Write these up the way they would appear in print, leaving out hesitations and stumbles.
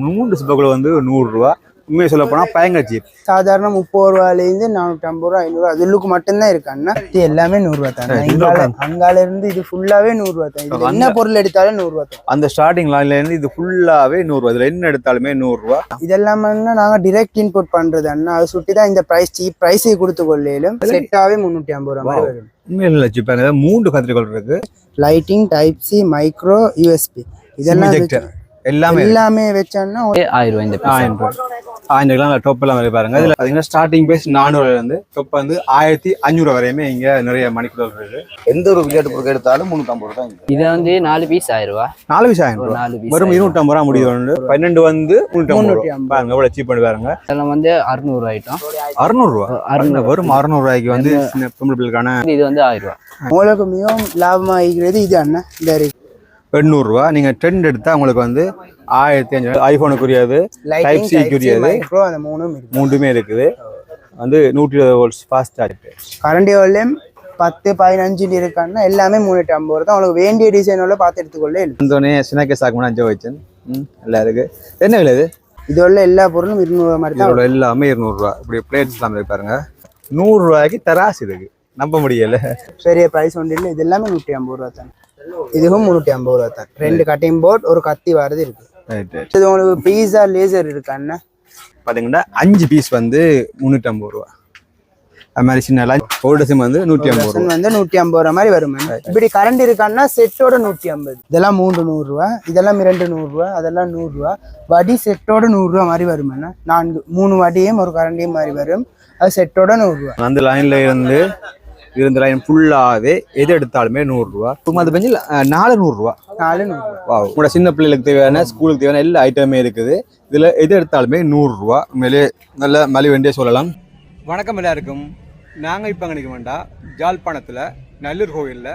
மூன்று சிப்பக்குள்ள வந்து 100 ரூபா. உண்மையை சொல்ல போனா பயங்கர சீப். சாதாரண 30 ரூபாயிலேருந்து 450 ரூபா 500 ரூபா அதுலுக்கு மட்டும்தான் இருக்காண்ணா. இது எல்லாமே 100 ரூபா தான். அங்கால இருந்து இது ஃபுல்லாவே 100 ரூபா தான். இது என்ன பொருள் எடுத்தாலும் 100 ரூபா தான். அந்த ஸ்டார்டிங் லைன்ல இருந்து இது ஃபுல்லாவே 100 ரூபா. இதுல என்ன எடுத்தாலுமே 100 ரூபா. இதெல்லாம் நாங்க டைரக்ட் இன்புட் பண்றது அண்ணா. அதை சுட்டி தான் இந்த பிரைஸ் சீப் பிரைஸை கொடுத்து கொள்ளையிலும் செட்டாவே 350 ரூபா மாதிரி வரும். உண்மையில சீப்பாங்க. 3 கத்திரிக்கோள் இருக்கு. Lighting, type C, micro, USB இதெல்லாம் எல்லாமே வச்சோம்னா 1000 ரூபாய். இந்த 1000 ரூபாய் 1000 ரூபாய் டாப் எல்லாம் வரை பாருங்க. இதுல பாத்தீங்கன்னா ஸ்டார்டிங் பிரைஸ் 400 இருந்து டாப் வந்து 1500 வரையுமே இங்க நிறைய மணிக்குள்ள இருக்கு. எந்த ஒரு விளையாட்டு பொருள் எடுத்தாலும் 350 ரூபாய். இது வந்து 4 பீஸ் 1000 ரூபாய். 4 பீஸ் 1000 ரூபாய். வெறும் 250 ரூபாய் முடியுது. 12 வந்து 350 பாருங்க. எவ்வளவு சீப் பண்ணி பாருங்க. இதெல்லாம் வந்து 600 ரூபாய் ஐட்டம். 600 ரூபாய். வெறும் 600 ரூபாய்க்கு வந்து பொம்பளை பிள்ளைக்கான இது வந்து 1000 ரூபாய். உங்களுக்கு மிகவும் லாபமா இருக்கிறது இது அண்ணா. இந்த 800 ரூபா. நீங்க ட்ரெண்ட் எடுத்தா உங்களுக்கு வந்து 1500. ஐபோனுக்குரியது, டைப் சிக்குரியது, மூணுமே இருக்குது. வந்து 120 வோல்ட்ஸ் ஃபாஸ்ட் சார்ஜ். கரண்ட் எவ்வளவு 10 15 இருக்கான்னா எல்லாமே 350 தான். உங்களுக்கு வேண்டிய டிசைனோட பார்த்து எடுத்துக்கொள்ளே. வந்தோடனே சினக்கே சாக்குனா 5 வச்சேன். நல்லா இருக்கு. என்ன விலை இது? இதோட எல்லா பொருளும் 200 ரூபா மாதிரி தான். இதோட எல்லாமே 200 ரூபா. இப்படி பிளேட்ஸ் எல்லாம் இருக்கு பாருங்க. 100 ரூபாய்க்கு தராசு இருக்கு. நம்ப முடியல. பெரிய பிரைஸ் ஒன்று இல்லை. இது எல்லாமே 150 ரூபா தான். இதுவும் 350 ரூபா தான். 2 கட்டிங் போர்ட், ஒரு கத்தி வரது இருக்கு. இது உங்களுக்கு பீஸா லேசர் இருக்கு அண்ணா. பாத்தீங்கன்னா 5 பீஸ் வந்து 350 ரூபா. அது மாதிரி சின்ன ஓல்டு சிம் வந்து 150 ரூபா. வந்து 150 ரூபா மாதிரி வரும். இப்படி கரண்ட் இருக்கான்னா செட்டோட 150. இதெல்லாம் 3 100 ரூபா. இதெல்லாம் 2 100 ரூபா. அதெல்லாம் 100 ரூபா. வடி செட்டோட 100 ரூபா மாதிரி வரும். 3 வடியும் ஒரு கரண்டியும் மாதிரி வரும். அது செட்டோட 100 ரூபா. அந்த லைன்ல இருந்து இருந்த லைன் ஃபுல்லாவே எது எடுத்தாலுமே 100 ரூபா. அது பெஞ்சில் 400 ரூபா. 400 ரூபா. உங்களோட சின்ன பிள்ளைகளுக்கு தேவையான ஸ்கூலுக்கு தேவையான எல்லா ஐட்டமே இருக்குது. இதுல எது எடுத்தாலுமே 100 ரூபா. மேலே நல்ல மலிவு வேண்டிய சொல்லலாம். வணக்கம் எல்லாருக்கும். நாங்கள் இப்போ நினைக்க வேண்டாம், ஜாழ்ப்பாணத்தில் நல்லூர் கோயிலில்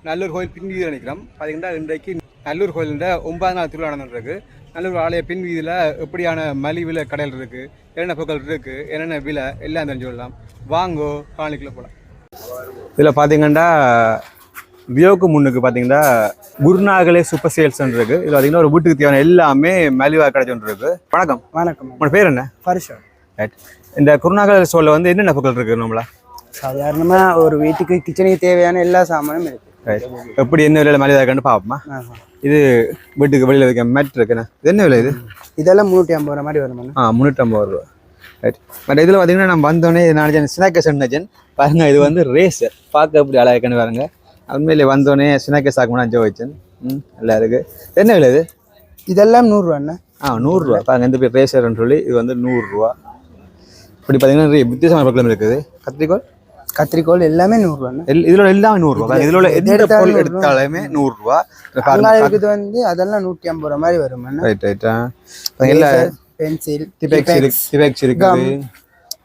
நல்லூர் கோயில் பின் வீதியில் நிற்கிறோம். பார்த்தீங்கன்னா இன்றைக்கு நல்லூர் கோயிலில் 9 நாள் திருவிழா நடந்துருக்கு. நல்லூர் ஆலய பின் வீதியில் எப்படியான மலிவில் கடைகள் இருக்குது, என்னென்ன பொருட்கள் இருக்குது, என்னென்ன விலை எல்லாம் தெரிஞ்சு கொள்ளலாம். வாங்கோ காணிக்குள்ளே போகலாம். இதில் பார்த்தீங்கன்னா வியோக்கு முன்னுக்கு பார்த்தீங்கன்னா குருநாகலே சூப்பர் சேல்ஸ் இருக்கு. இதில் பார்த்தீங்கன்னா ஒரு வீட்டுக்கு தேவையான எல்லாமே மலிவாக கிடைச்சோன்னு இருக்கு. வணக்கம். வணக்கம். உங்களோட பேர் என்ன? பரிஷா. ரைட். இந்த குருநாகல் ஸ்டோரில் வந்து என்னென்ன பொருட்கள் இருக்குது நம்மளா? சாதாரணமாக ஒரு வீட்டுக்கு கிச்சனுக்கு தேவையான எல்லா சாமானும் இருக்கு. ரைட். எப்படி என்ன விலையில் மலிவாக இருக்குன்னு பார்ப்போமா? இது வீட்டுக்கு வெளியில் வைக்க மேட் இருக்குண்ணா. இது என்ன விலை? இது இதெல்லாம் 350 ரூபா மாதிரி வரும். 350 ரூபா. ரைட். பட் இதில் பார்த்தீங்கன்னா நம்ம வந்தோடனே நான் ஸ்நாக்கஸ் நினைச்சேன். பாருங்க, இது வந்து ரேசர். பார்க்க எப்படி அழகாக இருக்குன்னு பாருங்க. உண்மையிலே வந்தோடனே ஸ்நாக்கஸ் ஆகும்னா 5 வச்சேன். நல்லா இருக்கு. என்ன விலை இது? இதெல்லாம் 100 ரூபாண்ணா. 100 ரூபா. பாருங்க, இந்த பேர் ரேசர்ன்னு சொல்லி இது வந்து 100 ரூபா. இப்படி பார்த்தீங்கன்னா நிறைய வித்தியாசமான பொருட்கள் இருக்குது. கத்திரிக்கோள் எல்லாமே 100 ரூபாண்ணா. இதோட எல்லாமே 100 ரூபா. இதோட எந்த பொருள் எடுத்தாலுமே 100 ரூபா. இருக்குது வந்து அதெல்லாம் 150 ரூபா மாதிரி வரும். ரைட் ரைட்டா. எல்லா பென்சில், டிபெக்ஸ் இருக்குது.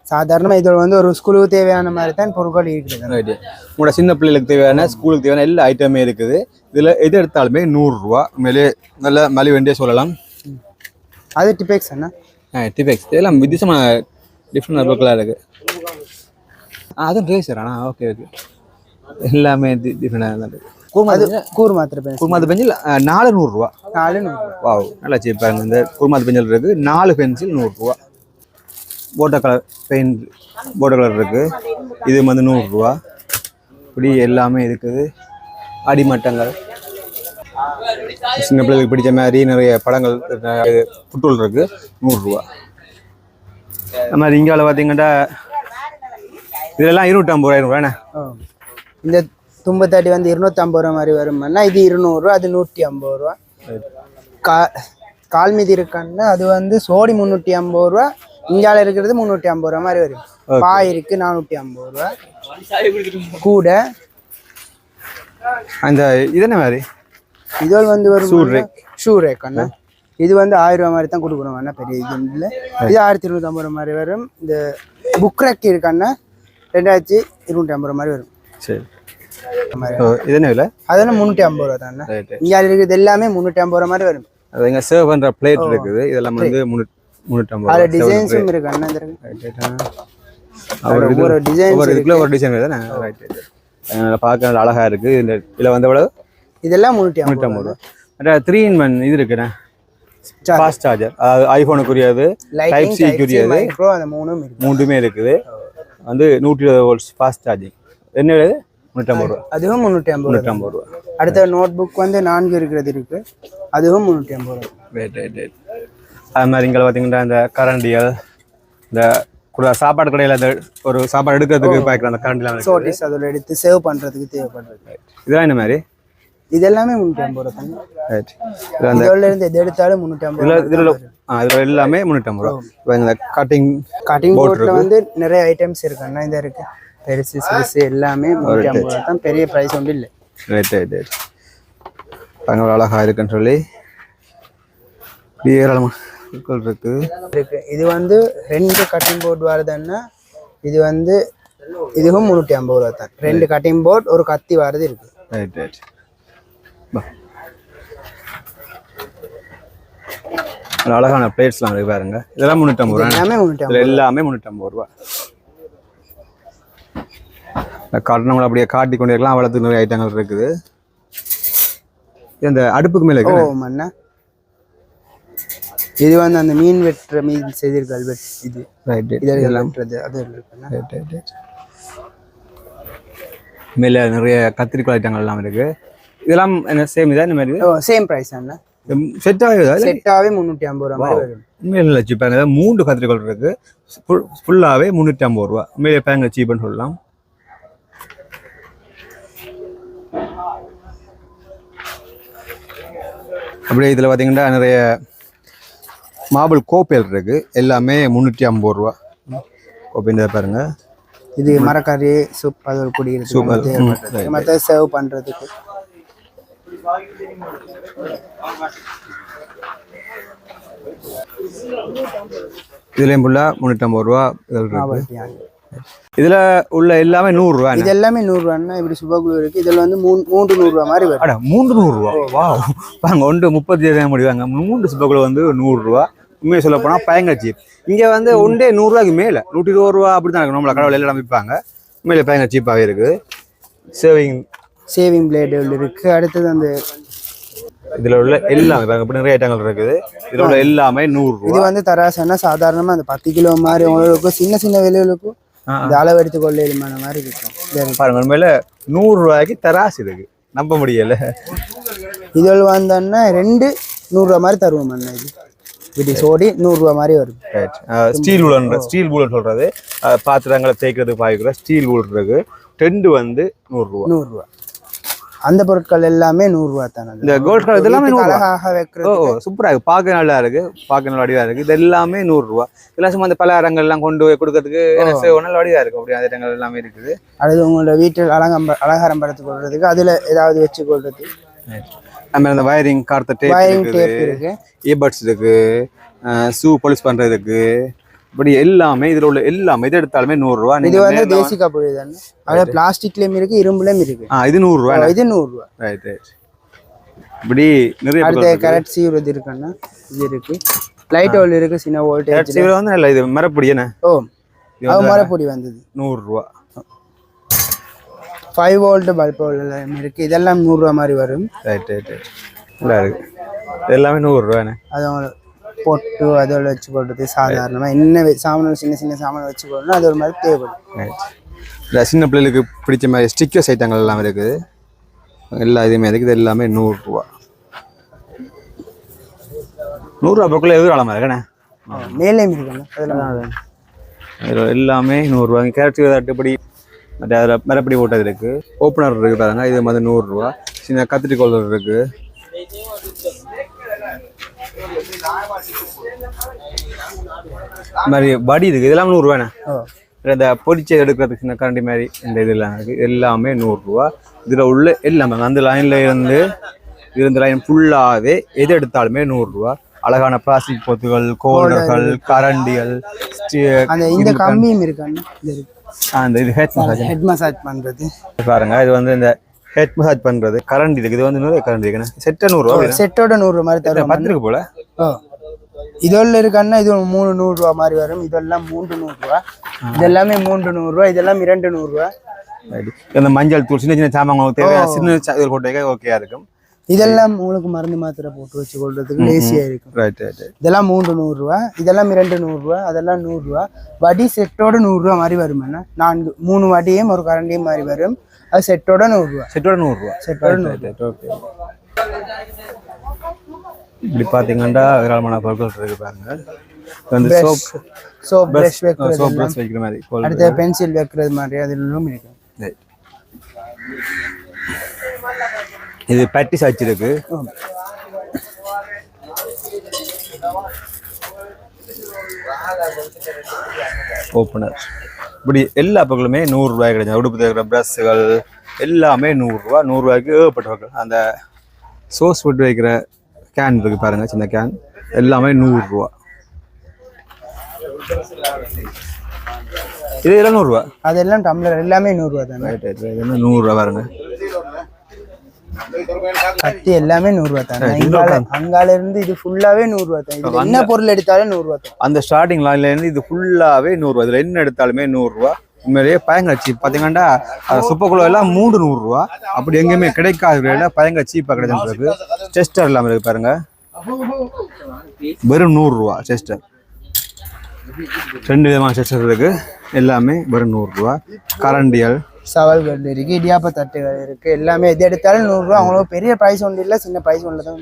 சாதாரணமாக இதோட வந்து ஒரு ஸ்கூலுக்கு தேவையான மாதிரி தான் பொருட்கள் இருக்குது. ரைட்டு. உங்களோட சின்ன பிள்ளைகளுக்கு தேவையான ஸ்கூலுக்கு தேவையான எல்லா ஐட்டமே இருக்குது. இதில் எது எடுத்தாலுமே 100 ரூபா. மேலே நல்ல மலிவு வேண்டிய சொல்லலாம். அது டிபெக்ஸ் அண்ணா. டிபெக்ஸ் இதெல்லாம் வித்தியாசமான டிஃப்ரெண்ட் பொருட்களாக இருக்குது. அதுவும் ரேசர் அண்ணா. Okay okay. எல்லாமே டிஃப்ரெண்டாக இருக்குது. கூர்மாத்து பென்சில் 400 ரூபா. 400 ரூபா. வாவ், நல்லா சீப்பாங்க. இந்த கூர்மாத்து பென்சில் இருக்குது. 4 பென்சில் 100 ரூபா. Photo colour paint photo colour இருக்குது. இது வந்து 100 ரூபா. இப்படி எல்லாமே இருக்குது. அடிமட்டங்கள், சின்ன பிள்ளைகளுக்கு பிடிச்ச மாதிரி நிறைய படங்கள், புட்டூல் இருக்குது. 100 ரூபா. அந்த மாதிரி இங்கால பார்த்தீங்கன்னா இதெல்லாம் 250 ரூபாய்ண்ணா. இந்த தும்பத்தாட்டி வந்து 250 ரூபா மாதிரி வரும்னா இது 200 ரூபா. அது 150 ரூபா. கால்மீதி இருக்கான்னா அது வந்து சோடி 350 ரூபா. இங்கால இருக்கிறது 350 ரூபா மாதிரி வரும். பாய் இருக்கு 450 ரூபா கூட. அந்த இது என்ன மாதிரி? இதோல் வந்து ஒரு ஷூ ரேக் அண்ணா. இது வந்து 1000 ரூபா மாதிரி தான் கொடுக்குறோம் அண்ணா. பெரிய இது இல்லை. இது 1250 ரூபா மாதிரி வரும். இந்த புக் ரேக் இருக்காண்ணா 2250 ரூபா மாதிரி வரும். சரி. இது என்ன விலை? அதெல்லாம் 350 ரூபா தான். இங்கால இருக்கிறது எல்லாமே 350 ரூபா மாதிரி வரும். அது இங்கே சர்வ் பண்ணுற பிளேட் இருக்குது. இதெல்லாம் வந்து 350. அதில் டிசைன்ஸும் இருக்கு அண்ணா. ஒரு டிசைன் தானே. Right right. பார்க்க அழகா இருக்கு. இதில் வந்து எவ்வளவு? இதெல்லாம் 350 ரூபா. 3 in 1 இது இருக்குண்ணா. ஃபாஸ்ட் சார்ஜர் அதாவது ஐஃபோனுக்குரியது டைப் சிக்குரியது மைக்ரோ அந்த மூணும் இருக்கு. மூன்றுமே இருக்குது வந்து 120 வோல்ட்ஸ் ஃபாஸ்ட் சார்ஜிங். என்ன விலை? 350 ரூபா. அதுவும் 350 ரூபா. அடுத்த நோட் புக் வந்து 4 இருக்கிறது இருக்கு, அதுவும் 350 ரூபா. ரைட். அது மாதிரி இங்கே பார்த்தீங்கன்னா இந்த கரண்டியல், இந்த சாப்பாடு கடையில் அந்த ஒரு சாப்பாடு எடுக்கிறதுக்கு பார்க்குற அந்த கரண்டிலாம் சோட்டிஸ் அதில் எடுத்து சேவ் பண்ணுறதுக்கு தேவைப்படுறது. இதெல்லாம் என்ன மாதிரி? இது எல்லாமே 350 ரூபா தாங்க. ரைட். இதோட இருந்து எது எடுத்தாலும் 350 ரூபா. இதில் எல்லாமே 350 ரூபா. இப்போ இந்த கட்டிங் போர்டில் வந்து நிறைய ஐட்டம்ஸ் இருக்குன்னா இந்த இருக்கு பெருசு சிறுசு எல்லாமே 350 ரூபா தான், பெரிய ப்ரைஸ் ஒன்றும் இல்லை. ரைட். அங்கே அழகாக இருக்குன்னு சொல்லி ஏராளமாக இருக்கு. இது வந்து 2 கட்டிங் போர்டு வருதுன்னா இது வந்து இதுவும் 350 ரூபா தான். 2 கட்டிங் போர்டு ஒரு கத்தி வரது இருக்கு. ரைட். அழகான பிளேட்ஸ்லாம் இருக்கு பாருங்க. இதெல்லாம் 350 ரூபா. எல்லாமே 350. எல்லாமே 350 ரூபா. நம்மளை அப்படியே காட்டி கொண்டு இருக்கலாம். அவ்வளோத்துக்கு நிறைய ஐட்டங்கள் இருக்குது. இந்த அடுப்புக்கு மேலே மண்ணா இது வந்து அந்த மீன் வெட்டுற மீன் செய்திருக்கால் இது. ரைட். இதெல்லாம் அது இருக்குன்னா மேலே நிறைய கத்திரிக்காய் ஐட்டங்கள் எல்லாம் இருக்கு. இதெல்லாம் என்ன சேம் இதா? இந்த மாதிரி சேம் பிரைஸ் அண்ணா. செட்டாகவே 350 ரூபா மாதிரி வரும். உண்மையில சீப்பாங்க. 3 கத்திரிக்காய் இருக்கு, ஃபுல்லாகவே 350 ரூபா. உண்மையிலே பேங்க சீப்புன்னு சொல்லலாம். அப்படியே இதில் பார்த்தீங்கன்னா நிறைய மார்பிள் கோப்பைகள் இருக்கு, எல்லாமே 350 ரூபா. கோப்பை பாருங்க. இது மரக்கறி சூப் அது ஒரு குடிக்கிறது மற்ற சர்வ் பண்ணுறதுக்கு. இதுலேயும் ஃபுல்லாக 350 ரூபா. இதில் உள்ள எல்லாமே 100 ரூபா. இது எல்லாமே 100 ரூபான்னா இப்படி சுபகுழு இருக்கு. இதில் வந்து 300 ரூபா மாதிரி வரும். 300 ரூபா. வா வாங்க, 35 முடிவாங்க. 3 சுபகுழு வந்து 100 ரூபா. உண்மையை சொல்ல போனால் பயங்கர சீப். இங்கே வந்து ஒன்றே 100 ரூபாய்க்கு மேலே 120 ரூபா அப்படி தான் இருக்கு. நம்மள கடவுள் எல்லாம் விற்பாங்க. உண்மையிலே பயங்கர சீப்பாகவே இருக்குது. சேவிங் பிளேடு இருக்கு. அடுத்தது அந்த இதில் உள்ள எல்லாமே பாருங்க, இப்படி நிறைய ஐட்டங்கள் இருக்குது. இதில் உள்ள எல்லாமே 100 ரூபா. இது வந்து தராசுன்னா சாதாரணமாக அந்த 10 கிலோ மாதிரி உங்களுக்கு சின்ன விலைகளுக்கும் இந்த அளவு எடுத்து கொள்ளையிலுமான மாதிரி இருக்கும். பாருங்க, உண்மையில 100 ரூபாய்க்கு தராசு இருக்கு, நம்ப முடியல. இதில் வந்தோன்னா 2 100 ரூபா மாதிரி தருவோம். அண்ணா இது இப்படி சோடி 100 ரூபா மாதிரி வரும். ஸ்டீல் ஊழல் சொல்றது பாத்திரங்களை தேய்க்கிறதுக்கு பாய்க்கிற ஸ்டீல் ஊழல் இருக்கு. டெண்டு வந்து 100 ரூபா. 100 ரூபா. அந்த பொருட்கள் எல்லாமே 100 ரூபா தானே. இந்த கோல்ட் கலர் இதெல்லாமே 100 ரூபா. அழகாக வைக்கிறது. சூப்பரா இருக்கு, பார்க்க நல்லா இருக்கு, பார்க்க நல்ல வடிவா இருக்கு. இது எல்லாமே 100 ரூபா. இதெல்லாம் சும்மா அந்த பலகாரங்கள் எல்லாம் கொண்டு போய் கொடுக்கறதுக்கு நல்ல வடிவா இருக்கு. அப்படி அந்த இடங்கள் எல்லாமே இருக்குது. அது உங்களோட வீட்டில் அலங்காரம் படுத்து கொள்றதுக்கு, அதுல ஏதாவது வச்சு கொள்றது. நம்ம இந்த வயரிங் கார்த்த டேப் இருக்கு, இயர்பட்ஸ் இருக்கு, ஷூ பாலிஷ் பண்றதுக்கு, இப்படி எல்லாமே இதுல உள்ள எல்லாமே இது எடுத்தாலுமே 100 ரூபா. இது வந்து தேசிகா பொடி தானே. அது பிளாஸ்டிக்லயும் இருக்கு, இரும்புலயும் இருக்கு. இது 100 ரூபா. இது 100 ரூபா. ரைட். இப்படி நிறைய அடுத்த கரெக்ட் சீவ்றது இருக்குன்னா இது இருக்கு. லைட் ஓல் இருக்கு, சின்ன வோல்டேஜ் சீவ்றது வந்து நல்ல. இது மரப்பொடி என்ன? அது மரப்பொடி வந்தது 100 ரூபா. 5 வோல்ட் பல்ப் எல்லாம் இருக்கு. இதெல்லாம் 100 ரூபா மாதிரி வரும். ரைட். நல்லா இருக்கு. எல்லாமே 100 ரூபாண்ணே. அது பொட்டு அதோட வச்சு போடுறது சாதாரணமாக என்ன சாமான் சின்ன சாமான் வச்சு போடணும், அது ஒரு மாதிரி தேவைப்படும். இல்லை, சின்ன பிள்ளைகளுக்கு பிடிச்ச மாதிரி ஸ்டிக்கர்ஸ் ஐட்டங்கள் எல்லாம் இருக்குது. எல்லா இதுவுமே இருக்குது. இது எல்லாமே 100 ரூபா. 100 ரூபா பக்கத்தில் எதிராளமாக இருக்கண்ணே. மேலேயும் இருக்குண்ணே. அதெல்லாம் அதில் எல்லாமே 100 ரூபா. கேரட் தட்டுப்படி மற்ற அதில் மரப்படி போட்டது இருக்குது. ஓப்பனர் இருக்குது பாருங்க, இது மாதிரி 100 ரூபா. சின்ன கத்திரி கோலர் இருக்குது. மாதிரி வடி இருக்கு. இதெல்லாம் 100 ரூபாண்ணே. இந்த பொடிச்சை எடுக்கிறதுக்கு சின்ன கரண்டி மாதிரி இந்த இதெல்லாம் இருக்கு. எல்லாமே 100 ரூபா. இதுல உள்ள எல்லாமே அந்த லைன்ல இருந்த லைன் ஃபுல்லாவே எது எடுத்தாலுமே 100 ரூபா. அழகான பிளாஸ்டிக் பொத்துகள், கோல்டர்கள், கரண்டிகள், இந்த கம்பியும் இருக்காங்க. இது ஹெட் மசாஜ் பண்றது பாருங்க. இது வந்து இந்த ஹெட் மசாஜ் பண்றது கரண்டி இருக்கு. இது வந்து நிறைய கரண்டி இருக்குண்ணே. செட்டை 100 ரூபா. செட்டோட 100 ரூபா மாதிரி தரும். 10 இருக்கு போல. இதெல்லாம் இருக்கான்னா இது 3 100 ரூபா மாதிரி வரும். இதெல்லாம் 3 100 ரூபா. இதெல்லாமே 3 100 ரூபா. இதெல்லாம் 2 100 ரூபா. இந்த மஞ்சள் தூள் சின்ன சாமான் தேவையான சின்ன போட்டு ஓகேயா இருக்கும். இதெல்லாம் உங்களுக்கு மருந்து மாத்திரை போட்டு வச்சு கொள்றதுக்கு லேசியா இருக்கும். Right right. இதெல்லாம் 300 இதெல்லாம் 200 அதெல்லாம் 100 வடி செட்டோட 100 மாதிரி வரும். என்ன 3 வடியும் ஒரு கரண்டியும் மாதிரி வரும். அது செட்டோட 100 செட்டோட 100 செட்டோட 100. ஓகே. இப்படி பார்த்தீங்கன்னா ஏராளமான பொருட்கள் இருக்கு பாருங்க. வந்து சோப் பிரஷ் வைக்கிறது, சோப் பிரஷ் வைக்கிற மாதிரி, அடுத்து பென்சில் வைக்கிறது மாதிரி அதெல்லாம் இருக்கு. இது பேட்டிஸ் வச்சிருக்கு. ஓப்பனர். இப்படி எல்லா பொருளுமே 100 ரூபாய் கிடையாது. உடுப்பு தேக்கிற ப்ரஷ்கள் எல்லாமே 100 ரூபா. 100 ரூபாய்க்கு ஏகப்பட்டவர்கள். அந்த சோஸ் போட்டு வைக்கிற கேன் இருக்கு பாருங்க, சின்ன கேன், எல்லாமே 100 ரூபா. இது எல்லாம் 100 ரூபா. அதெல்லாம் டம்ளர் எல்லாமே 100 ரூபா தானே. Right right. இது 100 ரூபா பாருங்க. கத்தி எல்லாமே 100 ரூபா தானே. அங்கால இருந்து இது ஃபுல்லாவே 100 ரூபா தான். இது என்ன பொருள் எடுத்தாலும் 100 ரூபா தான். அந்த ஸ்டார்டிங் லைன்ல இருந்து இது ஃபுல்லாவே 100 ரூபா. இதுல என்ன எடுத்தாலுமே 100 ரூபா. உண்மையிலேயே பயங்கர சீப். பாத்தீங்கன்னா சூப்பர் குளோ எல்லாம் 100 ரூபா. அப்படி எங்கேயுமே கிடைக்காத விலையில பயங்கர சீப்பா கிடைச்சிருக்கு. செஸ்டர் எல்லாம் இருக்கு பாருங்க, வெறும் 100 ரூபா. செஸ்டர் 2 விதமான செஸ்டர் இருக்கு, எல்லாமே வெறும் 100 ரூபா. கரண்டியல், சவால்கள் இருக்கு, இடியாப்ப தட்டுகள் இருக்கு, எல்லாமே எது எடுத்தாலும் 100 ரூபா. அவங்களுக்கு பெரிய பிரைஸ் ஒன்று இல்லை, சின்ன பிரைஸ் ஒன்று தான்.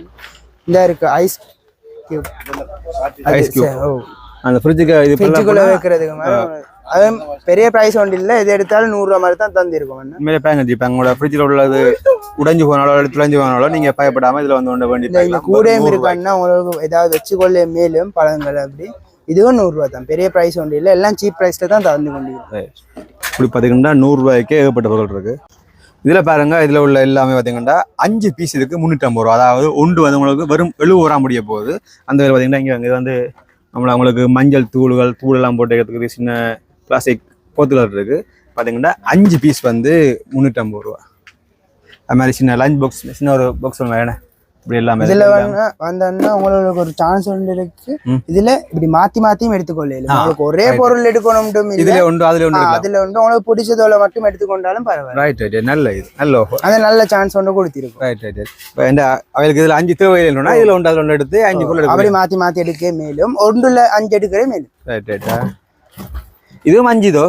இந்த இருக்கு ஐஸ் கியூப். ஐஸ் கியூப் அந்த ஃப்ரிட்ஜுக்கு இது ஃப்ரிட்ஜுக்குள்ள வைக்கிறதுக்கு மாதிரி. அது பெரிய பிரைஸ் ஒன்று இல்லை, எது எடுத்தாலும் 100 ரூபா மாதிரி தான் தந்திருக்கோம். உண்மையிலே பயங்கர ஜீப். உங்களோட ஃப்ரிட்ஜில் உள்ளது உடைஞ்சு போனாலும் துளைஞ்சு போனாலும் நீங்க பயப்படாம இதுல வந்து ஒன்று வேண்டி இந்த கூடையும் இருக்காங்கன்னா உங்களுக்கு ஏதாவது வச்சுக்கொள்ள மேலும் பழங்கள் அப்படி. இதுவும் 100 ரூபா தான், பெரிய பிரைஸ் ஒன்று இல்லை, எல்லாம் சீப் பிரைஸ்ல தான் தந்து கொண்டிருக்கோம். இப்படி பார்த்தீங்கன்னா 100 ரூபாய்க்கே ஏகப்பட்ட பொருள் இருக்கு. இதுல பாருங்க, இதுல உள்ள எல்லாமே பார்த்தீங்கன்னா 5 பீஸ் இருக்கு 350 ரூபா. அதாவது ஒன்று வந்து உங்களுக்கு வெறும் 70 ரூபா முடிய போகுது. அந்த வேலை பார்த்தீங்கன்னா இங்கே இது வந்து அவங்களுக்கு மஞ்சள் தூளெல்லாம் போட்டு எடுத்துக்கிறது சின்ன பிளாஸ்டிக் போத்துலர் இருக்கு. பார்த்தீங்கன்னா 5 பீஸ் வந்து 350 ரூபா. அது மாதிரி சின்ன லஞ்ச் பாக்ஸ், சின்ன ஒரு பாக்ஸ் வேணே இப்படி எல்லாமே. இதுல வந்தோன்னா உங்களுக்கு ஒரு சான்ஸ் ஒன்று இருக்கு. இதுல இப்படி மாத்தியும் எடுத்துக்கொள்ளல. உங்களுக்கு ஒரே பொருள் எடுக்கணும், இதுல ஒன்று அதுல ஒன்று, அதுல ஒன்று உங்களுக்கு பிடிச்சதோட மட்டும் எடுத்துக்கொண்டாலும் பரவாயில்ல. Right right. நல்ல இது நல்ல ஆஃபர். அது நல்ல சான்ஸ் ஒன்று கொடுத்திருக்கும். Right right. இந்த அவங்களுக்கு இதுல 5 தேவை இல்லைன்னா இதுல ஒன்று அதுல ஒன்று எடுத்து 5 பொருள் அப்படி மாத்தி எடுக்க மேலும் ஒன்றுல 5 எடுக்கிறே மேலும். Right right. இதுவும் 5 தோ.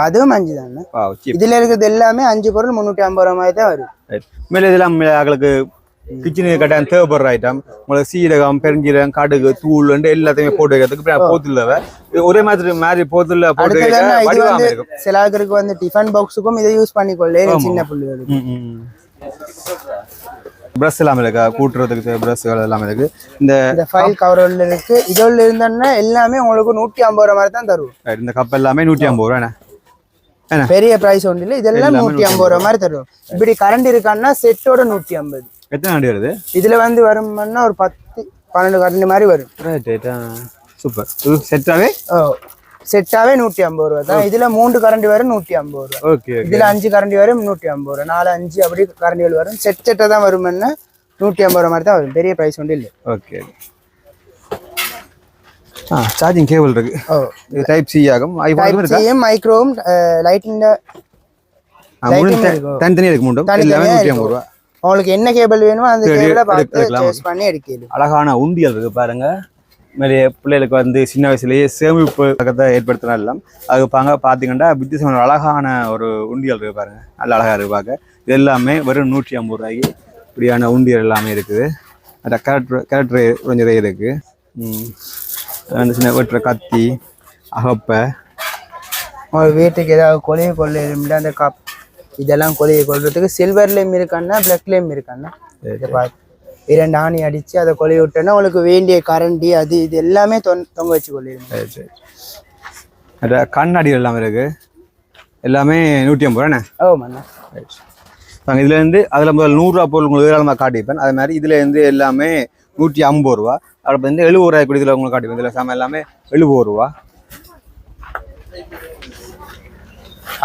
அதுவும் 5 தானே. இதுல இருக்கிறது எல்லாமே 5 பொருள் 350 ரூபாய் தான் வரும். மேலே இதெல்லாம் அவங்களுக்கு கிச்சனுக்கு கட்டாயம் தேவைப்படுற ஐட்டம். உங்களுக்கு சீரகம், பெருஞ்சீரகம், கடுகு, தூள் எல்லாத்தையுமே போட்டு வைக்கிறதுக்கு போத்துல ஒரே மாதிரி போத்துல போட்டு சில ஆளுக்கு வந்து டிஃபன் பாக்ஸுக்கும் இதை யூஸ் பண்ணிக்கொள்ளே. சின்ன பிள்ளைகளுக்கு பிரஷ் எல்லாமே இருக்கு, கூட்டுறதுக்கு பிரஷ்கள் எல்லாமே இருக்கு. இந்த ஃபைல் கவர் இருக்கு. இதோட இருந்தா எல்லாமே உங்களுக்கு 150 ரூபாய் மாதிரி தான் தருவோம். இந்த கப் எல்லாமே 150 ரூபா. பெரிய பிரைஸ் ஒன்று இல்லை, இதெல்லாம் 150 ரூபாய் மாதிரி தருவோம். இப்படி கரண்ட் இருக்கான்னா செட்டோட 150. எத்தனை கரண்டி வருது இதுல வந்து வரும்னா ஒரு 10-12 கரண்டி மாதிரி வரும். சூப்பர். செட்டாவே செட்டாவே 150 ரூபா தான். இதுல 3 கரண்டி வரும் 150 ரூபா. ஓகே. இதுல 5 கரண்டி வரும் 150 ரூபா. 4 5 அப்படி கரண்டிகள் வரும். செட்டா தான் வரும்னா 150 ரூபா மாதிரி தான் வரும். பெரிய பிரைஸ் ஒன்று இல்லை. ஓகே. சார்ஜிங் கேபிள் இருக்கு. இது டைப் சி ஆகும். ஐபோன் இருக்கு. டைப் சி மைக்ரோவும் லைட்டிங் தனித்தனியா இருக்கு. மூண்டும் எல்லாமே 150 ரூபா. உங்களுக்கு என்ன கேபிள் வேணுமோ அந்த கேபிளை பார்த்து சூஸ் பண்ணி எடுக்கலாம். அழகான உண்டியல் இருக்கு பாருங்க. மேலே பிள்ளைகளுக்கு வந்து சின்ன வயசுலேயே சேமிப்பு பக்கத்தை ஏற்படுத்தினாலும் அது பார்த்தீங்கன்னா வித்தியாசமான அழகான ஒரு உண்டியல் இருக்கு பாருங்க. நல்ல அழகா இருக்கு பார்க்க. இது எல்லாமே வெறும் 150 ரூபாய்க்கு இப்படியான உண்டியல் எல்லாமே இருக்குது. அந்த கேரக்டர் கொஞ்சம் இருக்கு. அந்த சின்ன வெட்டுற கத்தி, அகப்பை, வீட்டுக்கு ஏதாவது கொள்ளை அந்த கப் இதெல்லாம் கொலையை கொள்றதுக்கு சில்வர்லேயும் இருக்கான்னா பிளாக்லேயும் இருக்கான்னா இதை பார்த்து 2 ஆணி அடிச்சு அதை கொலையை விட்டோன்னா உங்களுக்கு வேண்டிய கரண்டி அது இது எல்லாமே தொங்க வச்சு கொள்ளிடுங்க. கண்ணாடி எல்லாமே இருக்கு. எல்லாமே 150 ரூபாண்ணே. ஆமாண்ணா. நாங்கள் இதுலேருந்து அதில் முதல் 100 ரூபா பொருள் உங்களுக்கு ஏராளமாக காட்டிப்பேன். அது மாதிரி இதுலேருந்து எல்லாமே 150 ரூபா. அப்போ வந்து 70 ரூபாய் கூட இதில் உங்களுக்கு காட்டிப்பேன். இதில் சாமான் எல்லாமே 70 ரூபா.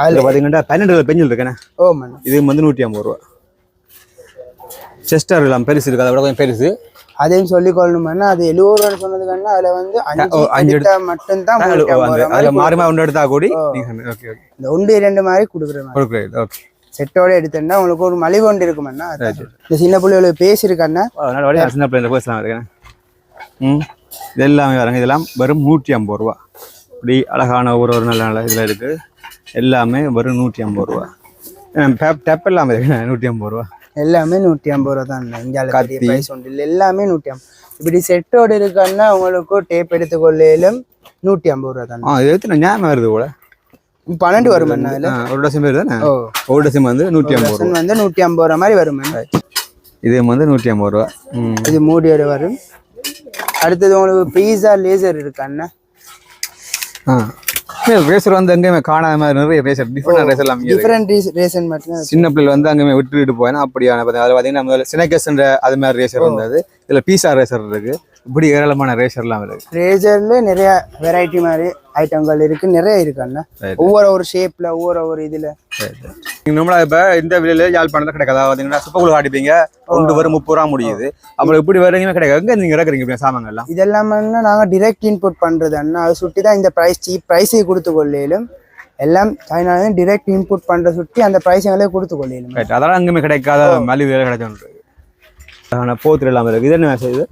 அதில் பார்த்தீங்கன்னா 12 பெஞ்சல் இருக்குண்ணே. இது வந்து 150 ரூபா. செஸ்டர் எல்லாம் பெருசு இருக்கு, அதை விட கொஞ்சம் பெருசு. அதையும் சொல்லிக் கொள்ளணும்னா அது 70 ரூபான்னு சொன்னதுக்கான அதில் வந்து 5 எடுத்தா மட்டும்தான். அதில் மாறி ஒன்று எடுத்தா கூடி இந்த 1 2 மாதிரி கொடுக்குறேன். ஓகே. செட்டோட எடுத்தேன்னா உங்களுக்கு ஒரு மலிவு ஒன்று இருக்குமண்ணா. இந்த சின்ன பிள்ளைகளுக்கு பேசியிருக்கண்ணா. அதனால வழியா சின்ன பிள்ளைங்க பேசலாம் இருக்கேன். இது எல்லாமே வரங்க. இதெல்லாம் வெறும் 150 ரூபா. இப்படி அழகான ஒரு நல்ல நல்ல இதில் இருக்குது. எல்லாமே வெறும் 150 ரூபா. டெப் எல்லாமே இருக்கு 150 ரூபா. எல்லாமே 150 ரூபா தான். இங்கே ப்ரைஸ் ஒன்று இல்லை, எல்லாமே 150. இப்படி செட்டோடு இருக்கான்னா உங்களுக்கு டேப் எடுத்துக்கொள்ளையிலும் 150 ரூபா தான். இது எத்தனை ஞாபகம் வருது கூட 12 வருமண்ணா. ஒரு டசன் பேர் தானே. ஒரு டசன் வந்து 150 ரூபா. வந்து 150 ரூபா மாதிரி வருமண்ணா. இது வந்து 150 ரூபா. இது மூடியோட வரும். அடுத்தது உங்களுக்கு பீஸா லேசர் இருக்காண்ணா. ரேசர் வந்து அங்கேயுமே காணாத மாதிரி நிறைய ரேசர் டிஃப்ரெண்ட் ரேசர் எல்லாம் டிஃப்ரெண்ட் ரேசர் மட்டும். சின்ன பிள்ளைகள் வந்து அங்கேயுமே விட்டுட்டு போயினா அப்படியான அதில் பார்த்தீங்கன்னா முதல்ல சினகஸ்ன்ற அது மாதிரி ரேசர் இருந்தது. இதில் பீஸா ரேசர் இருக்கு. இப்படி ஏராளமான ரேசர்லாம் இருக்கு. ரேசர்ல நிறைய வெரைட்டி மாதிரி ஐட்டங்கள் இருக்கு, நிறைய இருக்குண்ணா. ஒவ்வொரு ஷேப்ல ஒவ்வொரு இதுல. நம்மளா இப்ப இந்த விலையில யாழ்ப்பாணத்துல கிடைக்காதா பார்த்தீங்கன்னா சூப்பர் ஆடிப்பீங்க ஒன்று வரும் 30 ரூபா முடியுது. அப்புறம் இப்படி வரீங்க கிடைக்காது. எங்க நீங்க இறக்குறீங்க சாமான்கள் எல்லாம்? இதெல்லாம் நாங்க டிரெக்ட் இன்புட் பண்றது அண்ணா. அதை சுட்டி தான் இந்த ப்ரைஸ் சீப் ப்ரைஸை கொடுத்து கொள்ளையிலும் எல்லாம் சைனால டிரெக்ட் இன்புட் பண்ற சுட்டி அந்த ப்ரைஸுங்களே கொடுத்து கொள்ளையிலும். அதெல்லாம் அங்குமே கிடைக்காத மலிவு வேலை கிடைச்சோன்னு போத்துல இல்லாம இருக்கு. இது என்ன செய்யுது?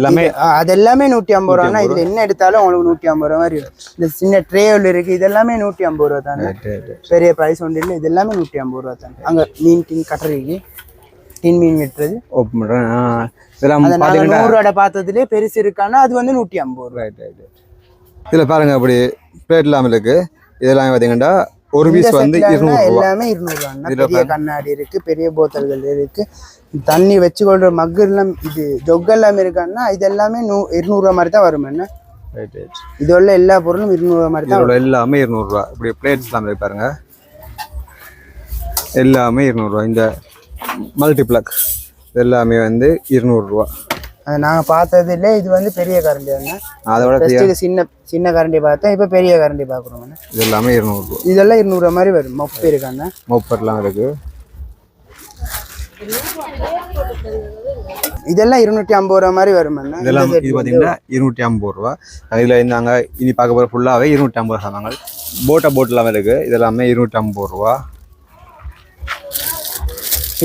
எல்லாமே அது எல்லாமே 150 ரூபா. இதுல என்ன எடுத்தாலும் உங்களுக்கு 150 ரூபா மாதிரி இருக்கும். இந்த சின்ன ட்ரேவில் இருக்கு, இது எல்லாமே 150 ரூபா தானே. பெரிய ப்ரைஸ் ஒன்று இல்லை, இது எல்லாமே 150 ரூபா தானே. அங்க மீன் டின் கட்டுறதுக்கு டின் மீன் வெட்டுறது ஓப்பன் பண்றேன். 100 ரூபா பார்த்ததுலேயே பெருசு இருக்கான்னா அது வந்து 150 ரூபா. இதுல பாருங்க அப்படி பிளேட் இல்லாம இருக்கு. இதெல்லாம் பாத்தீங்கன்னா ஒரு பீஸ் வந்து 200 ரூபா. எல்லாமே 200 ரூபா. பெரிய கண்ணாடி இருக்கு, பெரிய போத்தல்கள் இருக்கு, தண்ணி வச்சு கொள்ற மக்கு எல்லாம் இது ஜொக் எல்லாமே இருக்கான்னா இது எல்லாமே 200 ரூபா மாதிரி தான் வரும். என்ன இதோட எல்லா பொருளும் 200 ரூபா மாதிரி தான். எல்லாமே 200 ரூபா. இப்படி பிளேட்ஸ் எல்லாம் பாருங்க எல்லாமே 200 ரூபா. இந்த மல்டிப்ளக் எல்லாமே வந்து 200 ரூபா. நாங்க பார்த்தது இல்லை. இது வந்து பெரிய கரண்டி தானே. அதோட சின்ன கரண்டி பார்த்தா இப்ப பெரிய கரண்டி பாக்குறோம். இது எல்லாமே 200 ரூபா. இதெல்லாம் 200 ரூபா மாதிரி வரும். மொப்பை இருக்காங்க, மொப்பர்லாம் இருக்கு. இதெல்லாம் 250 ரூபா மாதிரி வரும். இதெல்லாம் இது பாத்தீங்கன்னா 250 ரூபா. இதுல நாங்க இனி பார்க்க போற ஃபுல்லாவே 250 சாமான்கள். போட்டெல்லாம் இருக்கு. இதெல்லாமே 250 ரூபா.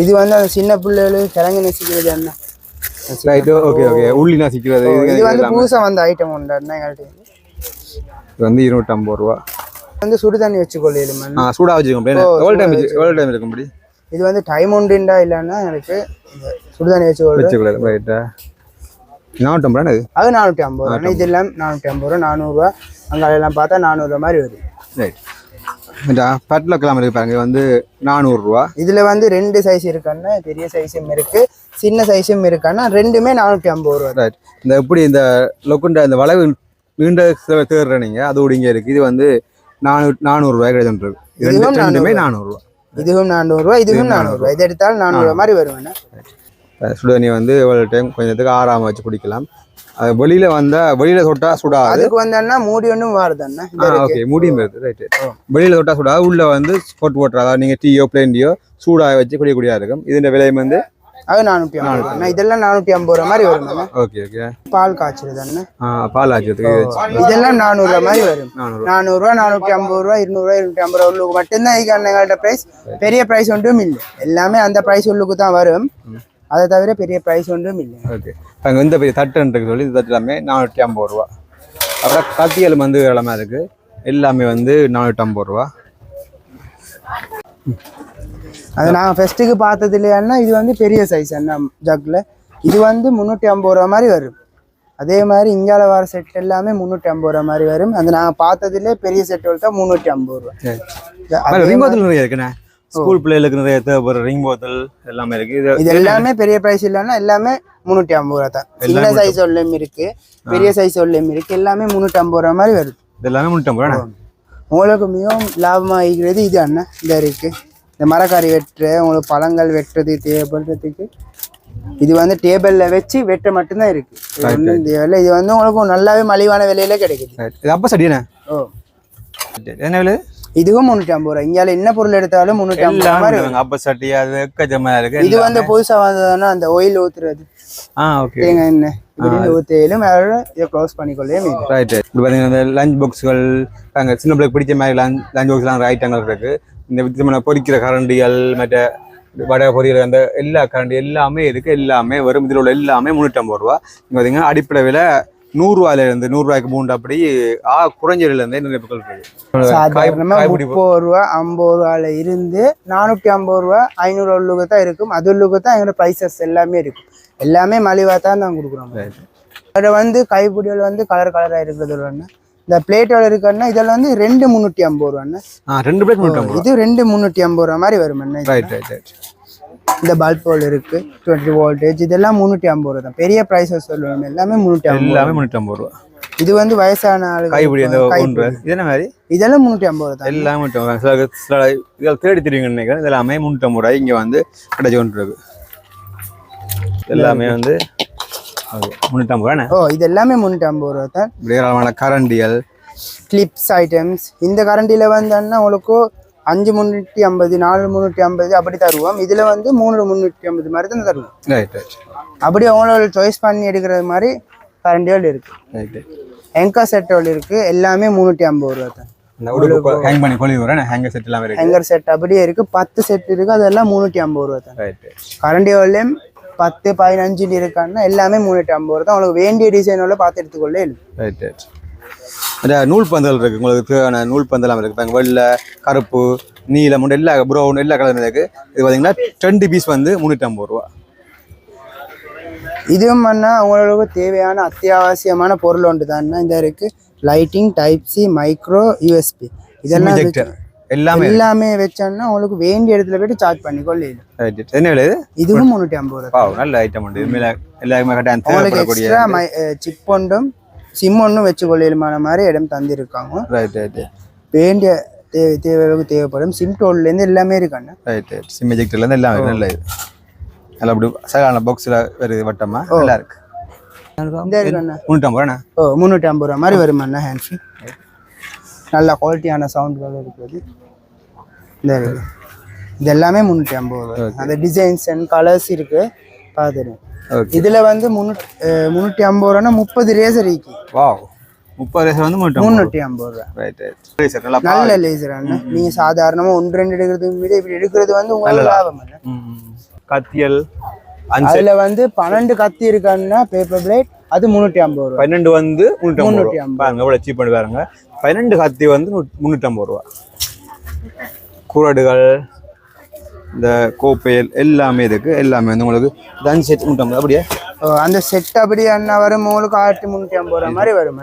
இது வந்து அந்த சின்ன பிள்ளைகளுக்கு கிழங்கு நெசிக்கிறது என்ன. ஓகே உள்ளி நசிக்கிறது. இது வந்து புதுசா வந்த ஐட்டம் உண்டு எங்கள்கிட்ட. இது வந்து 250 ரூபா. வந்து சுடு தண்ணி வச்சுக்கொள்ளும். சூடா வச்சுக்கோங்க. எவ்வளவு டைம் இருக்கும்படி? இது வந்து டைம் உண்டுண்டா இல்லைன்னா எனக்கு சுடு தண்ணி வச்சுக்கொள்ளும். ரைட்டா 450 ரூபா. அது 450 ரூபா. இது எல்லாம் 450 ரூபா, 400 ரூபா. அங்கே எல்லாம் பார்த்தா 400 ரூபா மாதிரி வருது. ரைட். பட்லக்கெல்லாம் இருக்கு பாருங்க வந்து 400 ரூபா. இதுல வந்து 2 சைஸ் இருக்கான்னா, பெரிய சைஸும் இருக்கு, சின்ன சைஸும் இருக்கான்னா, ரெண்டுமே 450 ரூபா. ரைட். இந்த எப்படி இந்த லொக்குண்ட இந்த வளைவு நீண்ட தேடுற நீங்க அதோட இங்க இருக்கு. இது வந்து 400 ரூபாய் கிடையாது. ரெண்டுமே 400 ரூபா. இதுவும் 400 ரூபா, இதுவும் 400 ரூபா. இது எடுத்தாலும் 400 ரூபா மாதிரி வருவேன். சுடுதண்ணி வந்து எவ்வளவு டைம் கொஞ்சத்துக்கு ஆறாம வச்சு குடிக்கலாம். அது வெளியில தொட்டா சுடாது. அதுக்கு வந்தா மூடி ஒன்றும் மாறுதாண்ணா. ஓகே மூடியும் வருது. ரைட். வெளியில தொட்டா சுடாது. உள்ள வந்து ஸ்பாட் போட்டுறா. அதாவது நீங்க டீயோ பிளேன் டீயோ சூடாக வச்சு குடிக்கக்கூடியதா இருக்கும். இதுல விலையும் வந்து அது 450. இதெல்லாம் 450 ரூபா மாதிரி வரும். ஓகே பால் காய்ச்சறது தானே. பால் காய்ச்சறதுக்கு இதெல்லாம் 400 ரூபா மாதிரி வரும். 400 ரூபா, 450 ரூபா, 200 ரூபா, 250 ரூபா உள்ளுக்கு மட்டும்தான் எங்கள்கிட்ட பிரைஸ். பெரிய பிரைஸ் ஒன்றும் இல்லை. எல்லாமே அந்த பிரைஸ் உள்ளுக்கு தான் வரும். அதை தவிர பெரிய பிரைஸ் ஒன்றும் இல்லை. ஓகே. அங்கே இந்த பெரிய தட்டுன்னு சொல்லி இந்த தட்டு எல்லாமே 450 ரூபா. அப்புறம் கத்தியல் வந்து எல்லாமே இருக்கு. எல்லாமே வந்து 450 ரூபா. அது நாங்கள் ஃபெஸ்ட்டுக்கு பார்த்தது இல்லையான்னா இது வந்து பெரிய சைஸ் அண்ணா ஜக்கில். இது வந்து 350 ரூபா மாதிரி வரும். அதே மாதிரி இங்கால வர செட் எல்லாமே 350 ரூபா மாதிரி வரும். அந்த நாங்கள் பார்த்ததுலேயே பெரிய செட் தான் 350 ரூபா. ரிங் போத்தல் நிறைய இருக்குண்ணே. ஸ்கூல் பிள்ளைகளுக்கு நிறைய தேவைப்படுற ரிங் போத்தல் எல்லாமே இருக்கு. இது எல்லாமே பெரிய பிரைஸ் இல்லைன்னா எல்லாமே 350 ரூபா தான். சின்ன சைஸ் உள்ளம் இருக்கு, பெரிய சைஸ் உள்ளம் இருக்கு. எல்லாமே 350 ரூபா மாதிரி வருது. இது எல்லாமே 350 ரூபா. உங்களுக்கு மிகவும் லாபமாக இருக்கிறது இது அண்ணா. இந்த இருக்கு இந்த மரக்கறி வெட்டுற உங்களுக்கு பழங்கள் வெட்டுறது தேவைப்படுறதுக்கு இது வந்து டேபிளில் வச்சு வெட்ட மட்டும்தான் இருக்கு. இது வந்து உங்களுக்கு நல்லாவே மலிவான விலையில கிடைக்குது. இது அப்போ சரிண்ணே. ஓ என்ன விலை? இதுவும் 350 ரூபா. இங்கால என்ன பொருள் எடுத்தாலும் 350 ரூபா மாதிரி. அப்ப சட்டி அது இருக்கு. இது வந்து புதுசா வந்ததுன்னா அந்த ஆயில் ஊத்துறது. தேங்காய் எண்ணெய் இப்படி ஊத்தையிலும் இதை க்ளோஸ் பண்ணிக்கொள்ளே. ரைட். இப்போ பார்த்தீங்கன்னா லஞ்ச் பாக்ஸ்கள் அங்கே சின்ன பிள்ளைக்கு பிடிச்ச மாதிரி லஞ்ச் பாக்ஸ்லாம் ஐட்டங்கள் இருக்கு. இந்த விதமான பொரிக்கிற கரண்டிகள் மற்ற வடை பொரியல் அந்த எல்லா கரண்டி எல்லாமே இருக்கு. எல்லாமே வரும். இதில் உள்ள எல்லாமே 350 ரூபா. இங்கே பார்த்தீங்கன்னா அடிப்படை விலை 100 ரூபாயிலிருந்து 100 ரூபாய்க்கு 3 அப்படி குறைஞ்ச விலையிலேருந்தே நிறைய பொருட்கள் இருக்கு. சாதாரணமா 30 ரூபா 50 ரூபாயில இருந்து 450 ரூபா 500 உள்ளுக்கு தான் இருக்கும். அது உள்ளுக்கு தான் எங்களோட ப்ரைஸஸ் எல்லாமே இருக்கும். எல்லாமே மலிவாக தான் நாங்கள் கொடுக்குறோம். அதில் வந்து கைப்பிடிகள் வந்து கலர் கலராக இருக்கிறது ஒன்று. இந்த பிளேட்டோட இருக்குன்னா இதில் வந்து 2 350 ரூபாண்ணா. 2 பிளேட் 350. இது 2 350 ரூபா மாதிரி வரும். இந்த பல்போல் இருக்கு 20 வோல்டேஜ் இதெல்லாம் 350 ரூபா தான். பெரிய ப்ரைஸஸ் சொல்லணும். எல்லாமே 350. எல்லாமே 350 ரூபா. இது வந்து வயசான ஆளு கைப்பிடி அந்த ஒன்று இதென்ன மாதிரி இதெல்லாம் 350 ரூபா தான். எல்லாமே 350. இதில் தேடி தெரியுங்கன்னு நினைக்கிறேன். இதெல்லாமே 350 ரூபாய் இங்கே வந்து கிடைச்சி கொண்டு இருக்கு. எல்லாமே வந்து 350 ரூபாண்ணே. இது எல்லாமே 350 ரூபா தான். ஏராளமான கரண்டிகள் கிளிப்ஸ் ஐட்டம்ஸ். இந்த கரண்டியில் வந்தோன்னா உங்களுக்கு 5 350 4 350 அப்படி தருவோம். இதில் வந்து 3 350 மாதிரி தான் தருவோம். அப்படி அவங்களோட சாய்ஸ் பண்ணி எடுக்கிறது மாதிரி கரண்டிகள் இருக்கு. ஹேங்கா செட்டோல் இருக்கு. எல்லாமே 350 ரூபா தான். ஹேங் பண்ணி கொள்ளி வரேன். ஹேங்கர் செட் எல்லாமே இருக்கு. ஹேங்கர் செட் அப்படியே இருக்கு. 10 செட் இருக்கு. அதெல்லாம் 350 ரூபா தான். கரண்டியோலையும் 10 15 இருக்கான்னா எல்லாமே 350 ரூபா தான். உங்களுக்கு வேண்டிய டிசைனோட பார்த்து எடுத்துக்கொள்ளே இல்லை. நூல் பந்தல் இருக்கு. உங்களுக்கு தேவையான நூல் பந்தலாம் இருக்கு. வெள்ளை கருப்பு நீலம் எல்லா ப்ரௌன் எல்லா கலர் இருக்கு. இது பார்த்தீங்கன்னா 20 பீஸ் வந்து 350 ரூபா. இதுவும் பண்ணா உங்களுக்கு தேவையான அத்தியாவசியமான பொருள் ஒன்று தான். இந்த இருக்கு lighting type C micro USB இதெல்லாம் எல்லாமே வச்சோன்னா உங்களுக்கு வேண்டிய இடத்துல போயிட்டு சார்ஜ் பண்ணிக்கொள்ளே. என்ன விலை இது? இதுவும் 350 ரூபா. நல்ல ஐட்டம் உண்டு. எல்லாருமே உங்களுக்கு எக்ஸ்ட்ரா சிப் ஒன்றும் சிம் ஒன்றும் வச்சு கொள்ளையிலுமான மாதிரி இடம் தந்திருக்காங்க. வேண்டிய தேவைகளுக்கு தேவைப்படும் சிம் டோல்லேருந்து எல்லாமே இருக்காங்க. சிம் எஜெக்டர்லேருந்து எல்லாமே நல்ல இது. நல்லா அப்படி சகான பாக்ஸில் வருது வட்டமா நல்லா இருக்கு. இந்த இருக்குண்ணா 350 ரூபாண்ணா. 350 ரூபா மாதிரி வருமாண்ணா. ஹேண்ட்ஸு நல்ல குவாலிட்டியான சவுண்டுகள் இருக்குது. இந்த இருக்கு இது எல்லாமே 350 ரூபா. அந்த டிசைன்ஸ் அண்ட் கலர்ஸ் இருக்கு பார்த்துருங்க. இதுல வந்து 350 ரூபான்னா 30 ரேசர் இருக்கு. வாவ் 30 ரேசர் வந்து 350 ரூபா. ரைட். நல்ல லேசர் அண்ணா. நீங்க சாதாரணமா 1 2 எடுக்கிறதுக்கு மீது இப்படி எடுக்கிறது வந்து உங்களுக்கு லாபம் அண்ணா. கத்தியல் அதுல வந்து 12 கத்தி இருக்கான்னா பேப்பர் பிளேட் அது 350 ரூபா. 12 வந்து 350 பாருங்க எவ்வளவு சீப் பண்ணி பாருங்க. 12 கத்தி வந்து 350 ரூபா. குரடுகள் இந்த கோப்பையல் எல்லாமே இருக்கு. எல்லாமே வந்து உங்களுக்கு தன் செட் 350 அப்படியே. அந்த செட் அப்படி அண்ணா வரும் உங்களுக்கு 1350 ரூபா மாதிரி வரும்.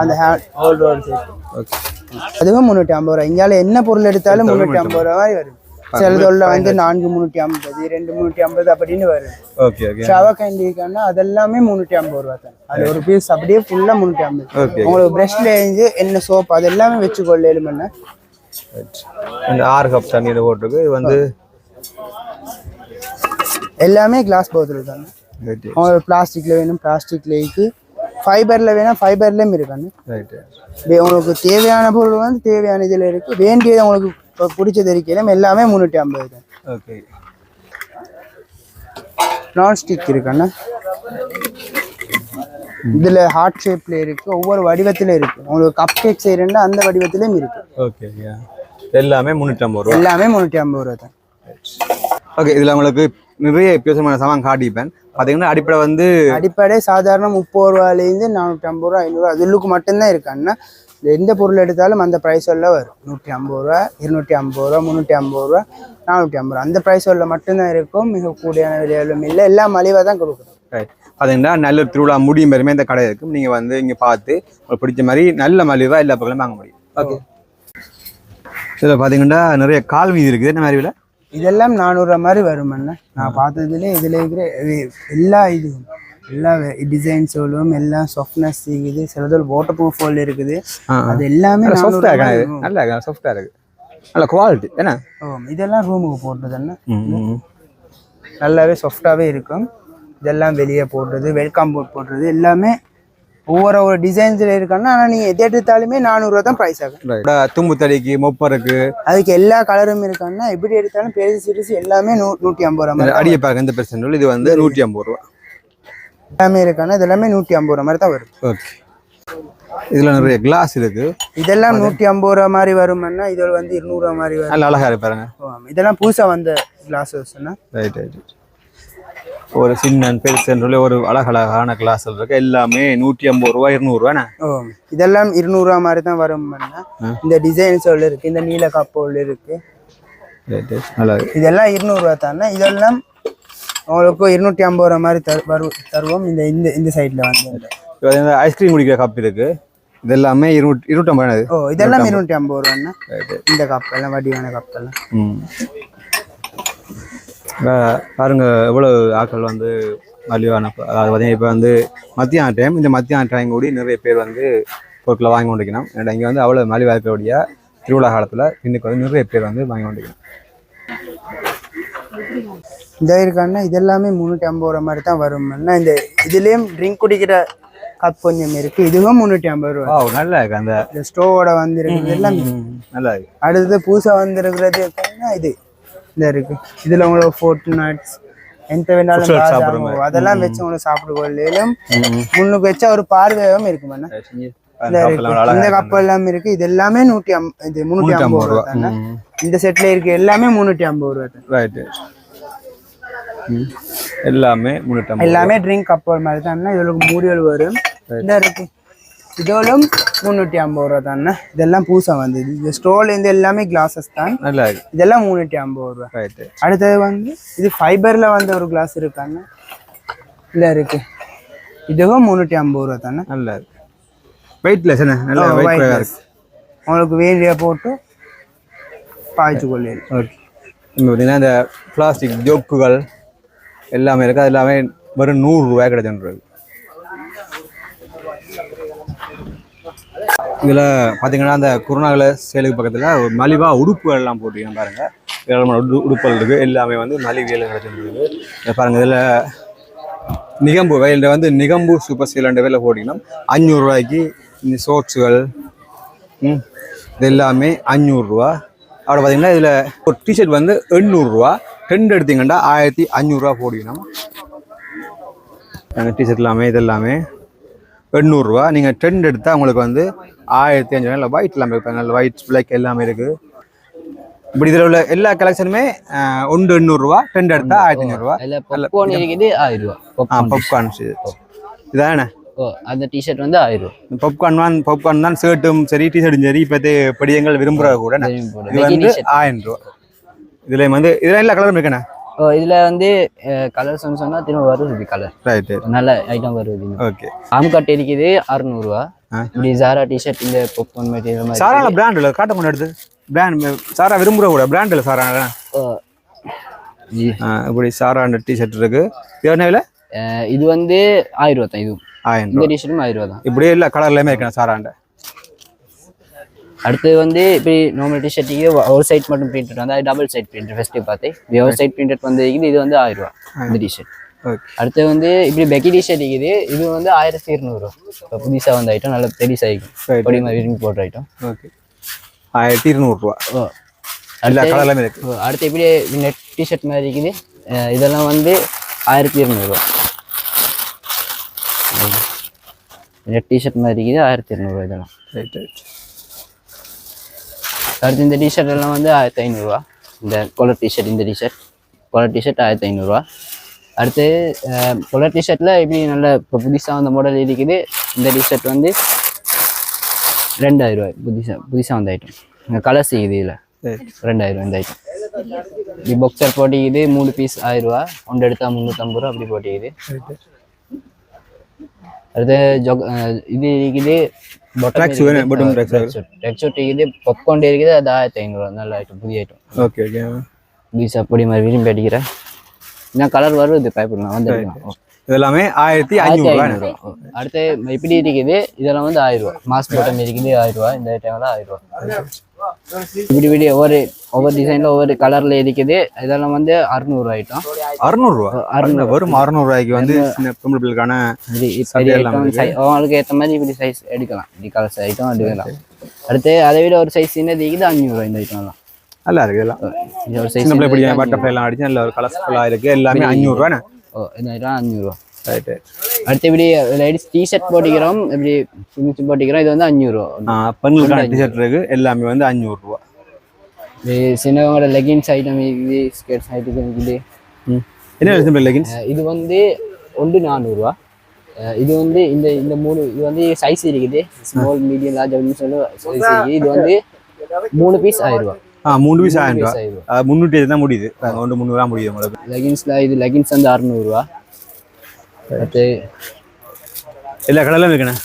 அந்த ஹோல்டர் செட் அதுவும் 350 ரூபா. இங்கால என்ன பொருள் எடுத்தாலும் 350 ரூபா மாதிரி வரும். சிலதொல்ல வந்து 4 350 2 350 அப்படின்னு வரும். ஷவா கேண்டிக்கான அதெல்லாமே 350 ரூபா தான். அது ஒரு பீஸ் அப்படியே ஃபுல்லா 350. உங்களுக்கு பிரஷ்ல இருந்து என்ன சோப் அது எல்லாமே வச்சு கொள்ளையிலும் என்ன. இந்த 6 கப் தண்ணியில போட்டுருக்கு. இது வந்து எல்லாமே கிளாஸ் போத்தல் தான். உங்களுக்கு பிளாஸ்டிக்ல வேணும் பிளாஸ்டிக்லேக்கு, ஃபைபர்ல வேணும் ஃபைபர்லயும் இருக்காங்க. உங்களுக்கு தேவையான பொருள் வந்து தேவையான இதுல இருக்கு. வேண்டியது உங்களுக்கு பிடிச்சது இருக்கலாம். எல்லாமே 350 தான். ஓகே. நான் ஸ்டிக் இருக்குண்ணா. இதுல ஹார்ட் ஷேப்ல இருக்கு. ஒவ்வொரு வடிவத்துல இருக்கு. உங்களுக்கு கப் கேக் செய்யறேன்னா அந்த வடிவத்திலயும் இருக்கு. ஓகே. எல்லாமே 350 ரூபா. எல்லாமே 350 ரூபா தான். ஓகே. இதுல உங்களுக்கு நிறைய வித்தியாசமான சாமான் காட்டிப்பேன். பாத்தீங்கன்னா அடிப்படை சாதாரண 30 ரூபாயிலேருந்து 450 ரூபா 500 ரூபா அதுக்கு மட்டும்தான் இருக்கான்னா. எந்த பொருள் எடுத்தாலும் அந்த ப்ரைஸ் உள்ள வரும். 150 ரூபா 250 ரூபா 350 ரூபா 450 ரூபா அந்த ப்ரைஸ் உள்ள மட்டும்தான் இருக்கும். மிக கூடியான விலையிலும் இல்லை. எல்லாம் மலிவாக தான் கொடுக்குறோம். பார்த்தீங்கன்னா நல்ல திருவிழா முடியும் வரையுமே இந்த கடை இருக்கும். நீங்கள் வந்து இங்கே பார்த்து உங்களுக்கு பிடிச்ச மாதிரி நல்ல மலிவாக எல்லா பக்கங்களும் வாங்க முடியும். ஓகே. இதில் பார்த்தீங்கன்னா நிறைய கால் மீதி இருக்குது. என்ன மாதிரி விலை? இதெல்லாம் 400 ரூபா மாதிரி வரும் அண்ணா. நான் பார்த்ததுலேயே இதில் இருக்கிற எல்லா இதுவும் எல்லா டிசைன்ஸோடும் எல்லாம் சாஃப்ட்னஸ் இருக்குது. சிலதோல் வாட்டர் ப்ரூஃப் ஃபோல் இருக்குது. அது எல்லாமே சாஃப்டாக இருக்குது. நல்லா சாஃப்டாக இருக்குது. நல்ல குவாலிட்டி என்ன. இதெல்லாம் ரூமுக்கு போட்டது அண்ணா. நல்லாவே சாஃப்டாகவே இருக்கும். இதெல்லாம் வெளியே போடுறது வெல்கம் போர்ட் போடுறது எல்லாமே ஒவ்வொரு டிசைன்ஸில் இருக்காங்கன்னா. ஆனால் நீங்கள் எது எடுத்தாலுமே 400 ரூபா தான் ப்ரைஸ் ஆகும். தும்பு தடிக்கு மொப்பருக்கு அதுக்கு எல்லா கலரும் இருக்காங்கன்னா. எப்படி எடுத்தாலும் பெருசு சிறுசு எல்லாமே 150 ரூபா. அடியை பார்க்க எந்த பெர்சன்ட். இது வந்து 150 ரூபா எல்லாமே இருக்கான்னா. இது எல்லாமே 150 ரூபா மாதிரி தான் வரும். ஓகே. இதில் நிறைய கிளாஸ் இருக்கு. இதெல்லாம் 150 ரூபா மாதிரி வரும்னா இது வந்து 200 ரூபா மாதிரி வரும். நல்ல அழகா இருக்கு பாருங்க. இதெல்லாம் புதுசா வந்த கிளாஸஸ்னா. ரைட். ஒரு சின்ன பெருசுன்ற ஒரு அழகழகான கிளாஸ் இருக்கு. எல்லாமே 150 ரூபா 200 ரூபாண்ணா. இதெல்லாம் 200 ரூபா மாதிரி தான் வரும். இந்த டிசைன்ஸ் இருக்கு, இந்த நீல கப்போல் இருக்கு. இதெல்லாம் 200 ரூபா தானே. இதெல்லாம் உங்களுக்கு 250 ரூபா மாதிரி தருவோம். இந்த இந்த இந்த சைட்ல வந்து ஐஸ்கிரீம் குடிக்கிற கப் இருக்கு. இது எல்லாமே 250. இதெல்லாம் 250 ரூபாண்ணா. இந்த கப் எல்லாம் வடிவான கப் எல்லாம் பாருங்க எவ்வளவு ஆட்கள் வந்து மலிவான. அதாவது பார்த்தீங்கன்னா இப்போ வந்து மத்தியான டைம். இந்த மத்தியான டைம் கூடி நிறைய பேர் வந்து பொருட்களை வாங்கி கொண்டிருக்கணும். ஏன்னா இங்கே வந்து அவ்வளோ மலிவாக இருக்கக்கூடிய திருவிழா காலத்தில் இன்னைக்கு வந்து நிறைய பேர் வந்து வாங்கி கொண்டிருக்கணும். இந்த இருக்கான்னா இதெல்லாமே 350 ரூபா மாதிரி தான் வரும். இந்த இதுலேயும் ட்ரிங்க் குடிக்கிற கப் கொஞ்சம் இருக்கு. இதுவும் 350 ரூபா. நல்லா இருக்கு. அந்த ஸ்டோவோட வந்துருக்குது எல்லாம் நல்லா இருக்கு. அடுத்தது புதுசாக வந்துருக்கிறது இது இந்த இருக்கு. இதுல உங்களுக்கு ஃபோர்ட் நட்ஸ் எந்த வேணாலும் சாப்பிடுவோம். அதெல்லாம் வச்சு உங்களுக்கு சாப்பிடுவோம். முன்னுக்கு வச்சா ஒரு பார்வையும் இருக்கு. இந்த கப் எல்லாம் இருக்கு. இது எல்லாமே 350 ரூபா தானே. இந்த செட்ல இருக்கு எல்லாமே 350 ரூபா தான். ரைட். எல்லாமே 350. எல்லாமே ட்ரிங்க் கப்பல் மாதிரி தானே. இதுல மூடிகள் வரும். இந்த இருக்கு. இதோலும் 350 ரூபா தானே. இதெல்லாம் பூசா வந்தது. இந்த ஸ்டோர்ல இருந்து எல்லாமே கிளாஸஸ் தான். நல்லா இருக்கு. இதெல்லாம் 350 ரூபா. ரைட். அடுத்தது வந்து இது ஃபைபர்ல வந்த ஒரு கிளாஸ் இருக்காங்க. இல்ல இருக்கு. இதுவும் 350 ரூபா தானே. நல்லா இருக்கு. வெயிட்லெஸ் என்ன. நல்ல வெயிட் இருக்கு. உங்களுக்கு வேண்டிய போட்டு பாய்ச்சு கொள்ளலாம். ஓகே. இப்போ பார்த்தீங்கன்னா இந்த பிளாஸ்டிக் ஜோக்குகள் எல்லாமே இருக்கு. அது எல்லாமே வெறும் 100 ரூபாய் கிடைச்சுன்றது. இதில் பார்த்தீங்கன்னா அந்த குருநாகல சேலுக்கு பக்கத்தில் ஒரு மலிவாக உடுப்புகள் எல்லாம் போட்டிருக்கேன் பாருங்க. ஏராளமான உடுப்புகள் இருக்குது. எல்லாமே வந்து மலிவியில் கிடைச்சிருக்கு பாருங்கள். இதில் நிகம்பு வயலில் வந்து நிகம்பு சூப்பர் சேல் வேலை போட்டிங்கன்னா 500 ரூபாய்க்கு இந்த ஷோர்ட்ஸுகள் இது எல்லாமே 500 ரூபா. அப்படி பார்த்தீங்கன்னா இதில் ஒரு டிஷர்ட் வந்து 800 ரூபா. 2 எடுத்தீங்கன்னா 1500 ரூபா போட்டிக்கணும். அந்த டிஷர்ட் எல்லாமே இது எல்லாமே 800 ரூபா. நீங்கள் 2 எடுத்தால் உங்களுக்கு வந்து 1500. இல்லை ஒயிட் எல்லாமே இருப்பாங்க. ஒயிட் பிளாக் எல்லாமே இருக்குது. இப்படி இதில் உள்ள எல்லா கலெக்ஷனுமே 1 800 ரூபா. 2 எடுத்தால் 1500 ரூபா. பாப்கார்ன் இருக்குது 1000 ரூபா. பாப்கார்ன் இதானே. அந்த டிஷர்ட் வந்து 1000 ரூபா. பாப்கார்ன் தான் ஷர்ட்டும் சரி டிஷர்ட்டும் சரி இப்போ படியங்கள் விரும்புகிற கூட இது வந்து 1000 ரூபா. இதில் வந்து இதில் எல்லா கலரும் இருக்குண்ணே. இதுல வந்து கலர் சொன்னா திரும்ப வருது கலர். ரைட். நல்ல ஐட்டம் வருது. ஓகே. ஆம் கட் இருக்குது 600 ரூபா. இப்படி ஜாரா டிஷர்ட் இந்த பாப்கார்ன் மெட்டீரியல் மாதிரி. சாரா பிராண்ட் இல்ல காட்ட முன்னாடி எடுத்து பிராண்ட் சாரா விரும்புற கூட பிராண்ட் இல்ல சாரா. இப்படி சாரா டிஷர்ட் இருக்கு. என்ன இது வந்து 1000 ரூபா தான். இது 1000. இந்த டிஷர்ட்டும் 1000 ரூபா தான். இப்படி எல்லா கலர்லயுமே இருக்கு சாராண்ட. அடுத்து வந்து இப்படி நார்மல் டிஷர்ட்டுக்கு ஒரு சைட் மட்டும் பிரிண்டட் வந்து டபுள் சைட் பிரிண்டட் ஃபர்ஸ்ட் பார்த்து இது ஒரு சைட் பிரிண்டட் வந்து இருக்குது. இது வந்து 1000 ரூபா இந்த டிஷர்ட். அடுத்து வந்து இப்படி பெக்கி டிஷர்ட் இருக்குது. இது வந்து 1200 ரூபா. இப்போ புதுசாக வந்து ஐட்டம் நல்ல பெரிய சைக்கிள் பொடி மாதிரி விரும்பி போடுற ஐட்டம். ஓகே. 1200 ரூபா. எல்லா கலர்லயுமே இருக்கு. அடுத்து இப்படி நெட் டிஷர்ட் மாதிரி இருக்குது. இதெல்லாம் வந்து 1200 ரூபா. நெட் டிஷர்ட் மாதிரி இருக்குது 1200 ரூபா இதெல்லாம். Right right. அடுத்து இந்த டிஷர்ட் எல்லாம் வந்து 1500 ரூபா. இந்த கலர் டிஷர்ட் இந்த கலர் டிஷர்ட் 1500 ரூபா. அடுத்து கலர் டிஷர்ட்டில் இப்படி நல்ல இப்போ புதுசாக வந்த மாடல் இருக்குது. இந்த டிஷர்ட் வந்து 2000 ரூபாய். புதுசாக வந்த ஐட்டம். இந்த கலர்ஸ் இருக்குது இதில் 2000 ரூபா இந்த ஐட்டம். இப்படி பாக்ஸர் போட்டிக்குது 3 பீஸ் 1000 ரூபா. 1 எடுத்தால் 350 ரூபா அப்படி போட்டிக்குது. அடுத்து இது இருக்குது பாப்கார்ன் இருக்குது. அது 1500 ரூபா. நல்ல ஐட்டம் புதிய ஐட்டம். Okay okay. புதுசாக பொடி மாதிரி விரும்பி அடிக்கிறேன். இன்னும் கலர் வருது பயப்படலாம் வந்துருக்கலாம். இதெல்லாமே 1500 ரூபா. அடுத்து இப்படி இருக்குது. இதெல்லாம் வந்து 1000 ரூபா. மாஸ்க் போட்டம் இருக்குது 1000 ரூபா. இந்த ஐட்டம்லாம் 1000 ரூபா. இப்படி இப்படி ஒவ்வொரு டிசைன்ல ஒவ்வொரு கலர்ல இருக்குது. இதெல்லாம் வந்து 600 ஐட்டம். 600 ரூபா. 600 வரும். 600 ரூபாய்க்கு வந்து சின்ன பொம்பளை பிள்ளைக்கான அவங்களுக்கு ஏற்ற மாதிரி இப்படி சைஸ் எடுக்கலாம். இப்படி கலர் ஐட்டம் எடுக்கலாம். அடுத்து அதை விட ஒரு சைஸ் சின்னது இருக்குது 500 ரூபா. இந்த ஐட்டம்லாம் நல்லா இருக்கு. எல்லாம் ஒரு சைஸ் பட்டர்ஃப்ளை எல்லாம் அடிச்சு நல்ல ஒரு கலர்ஃபுல்லா இருக்கு. எல்லாமே 500 ரூபா. இந்த ஐட்டம் 500 ரூபா. ரைட். அடுத்தபடி லேடிஸ் டிஷர்ட் போட்டிக்கிறோம், இப்படி போட்டிக்கிறோம். இது வந்து 500 ரூபா. பெண்களுக்கான டிஷர்ட் இருக்கு, எல்லாமே வந்து 500 ரூபா. இது சின்னவங்களோட லெகின்ஸ் ஐட்டம் இது, ஸ்கர்ட்ஸ் ஐட்டம் இருக்குது. என்ன சிம்பிள் லெகின்ஸ்? இது வந்து 400 ரூபா. இது வந்து இந்த இந்த 3 இது வந்து சைஸ் இருக்குது, ஸ்மால் மீடியம் லார்ஜ் அப்படின்னு சொல்லி சைஸ் இருக்குது. இது வந்து 3 பீஸ் 1000 ரூபா. 3 பீஸ் 1000 ரூபா. 300 தான் முடியுது, 300 தான் முடியுது உங்களுக்கு. லெகின்ஸ்ல இது லெகின்ஸ் வந்து 600 ரூபா. அடுத்து எல்லா கலர்லாம் இருக்குண்ணே.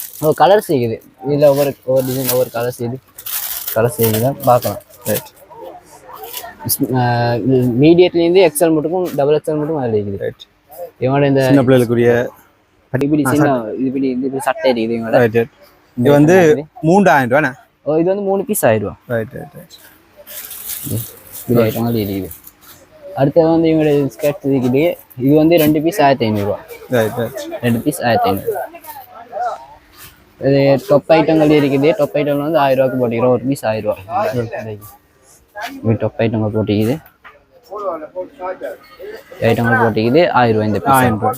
கலர்ஸ் இருக்குது, இதில் ஒவ்வொரு டிசைன் ஒவ்வொரு கலர்ஸ் இருக்குது பார்க்கலாம். மீடியட்லேருந்து எக்ஸ்எல் மட்டும் டபுள் எக்ஸ்எல் மட்டும் அதில் இருக்குது. ரைட். இவங்களோட இந்த சின்ன பிள்ளைகளுக்குரிய இப்படி சின்ன இது சட்டை இருக்குது இவங்களோட. இது வந்து 3000 ரூபாண்ணே. இது வந்து 3 பீஸ் 1000 ரூபா. Right right right. இப்படி ஐட்டங்கள் இருக்குது. அடுத்தது வந்து இவங்களோட ஸ்கர்ட் இருக்குது. இது வந்து 2 பீஸ் 1500 ரூபா. Right right. 2 பீஸ் 1500. இது டொப் ஐட்டங்கள் இருக்குது. டொப் ஐட்டங்கள் வந்து 1000 ரூபாய்க்கு போட்டிக்கிறோம். ஒரு பீஸ் 1000 ரூபா. இது டொப் ஐட்டங்கள் போட்டிக்குது. ஐட்டங்கள் போட்டிக்குது 1000 ரூபா. இந்த 1000 ரூபா.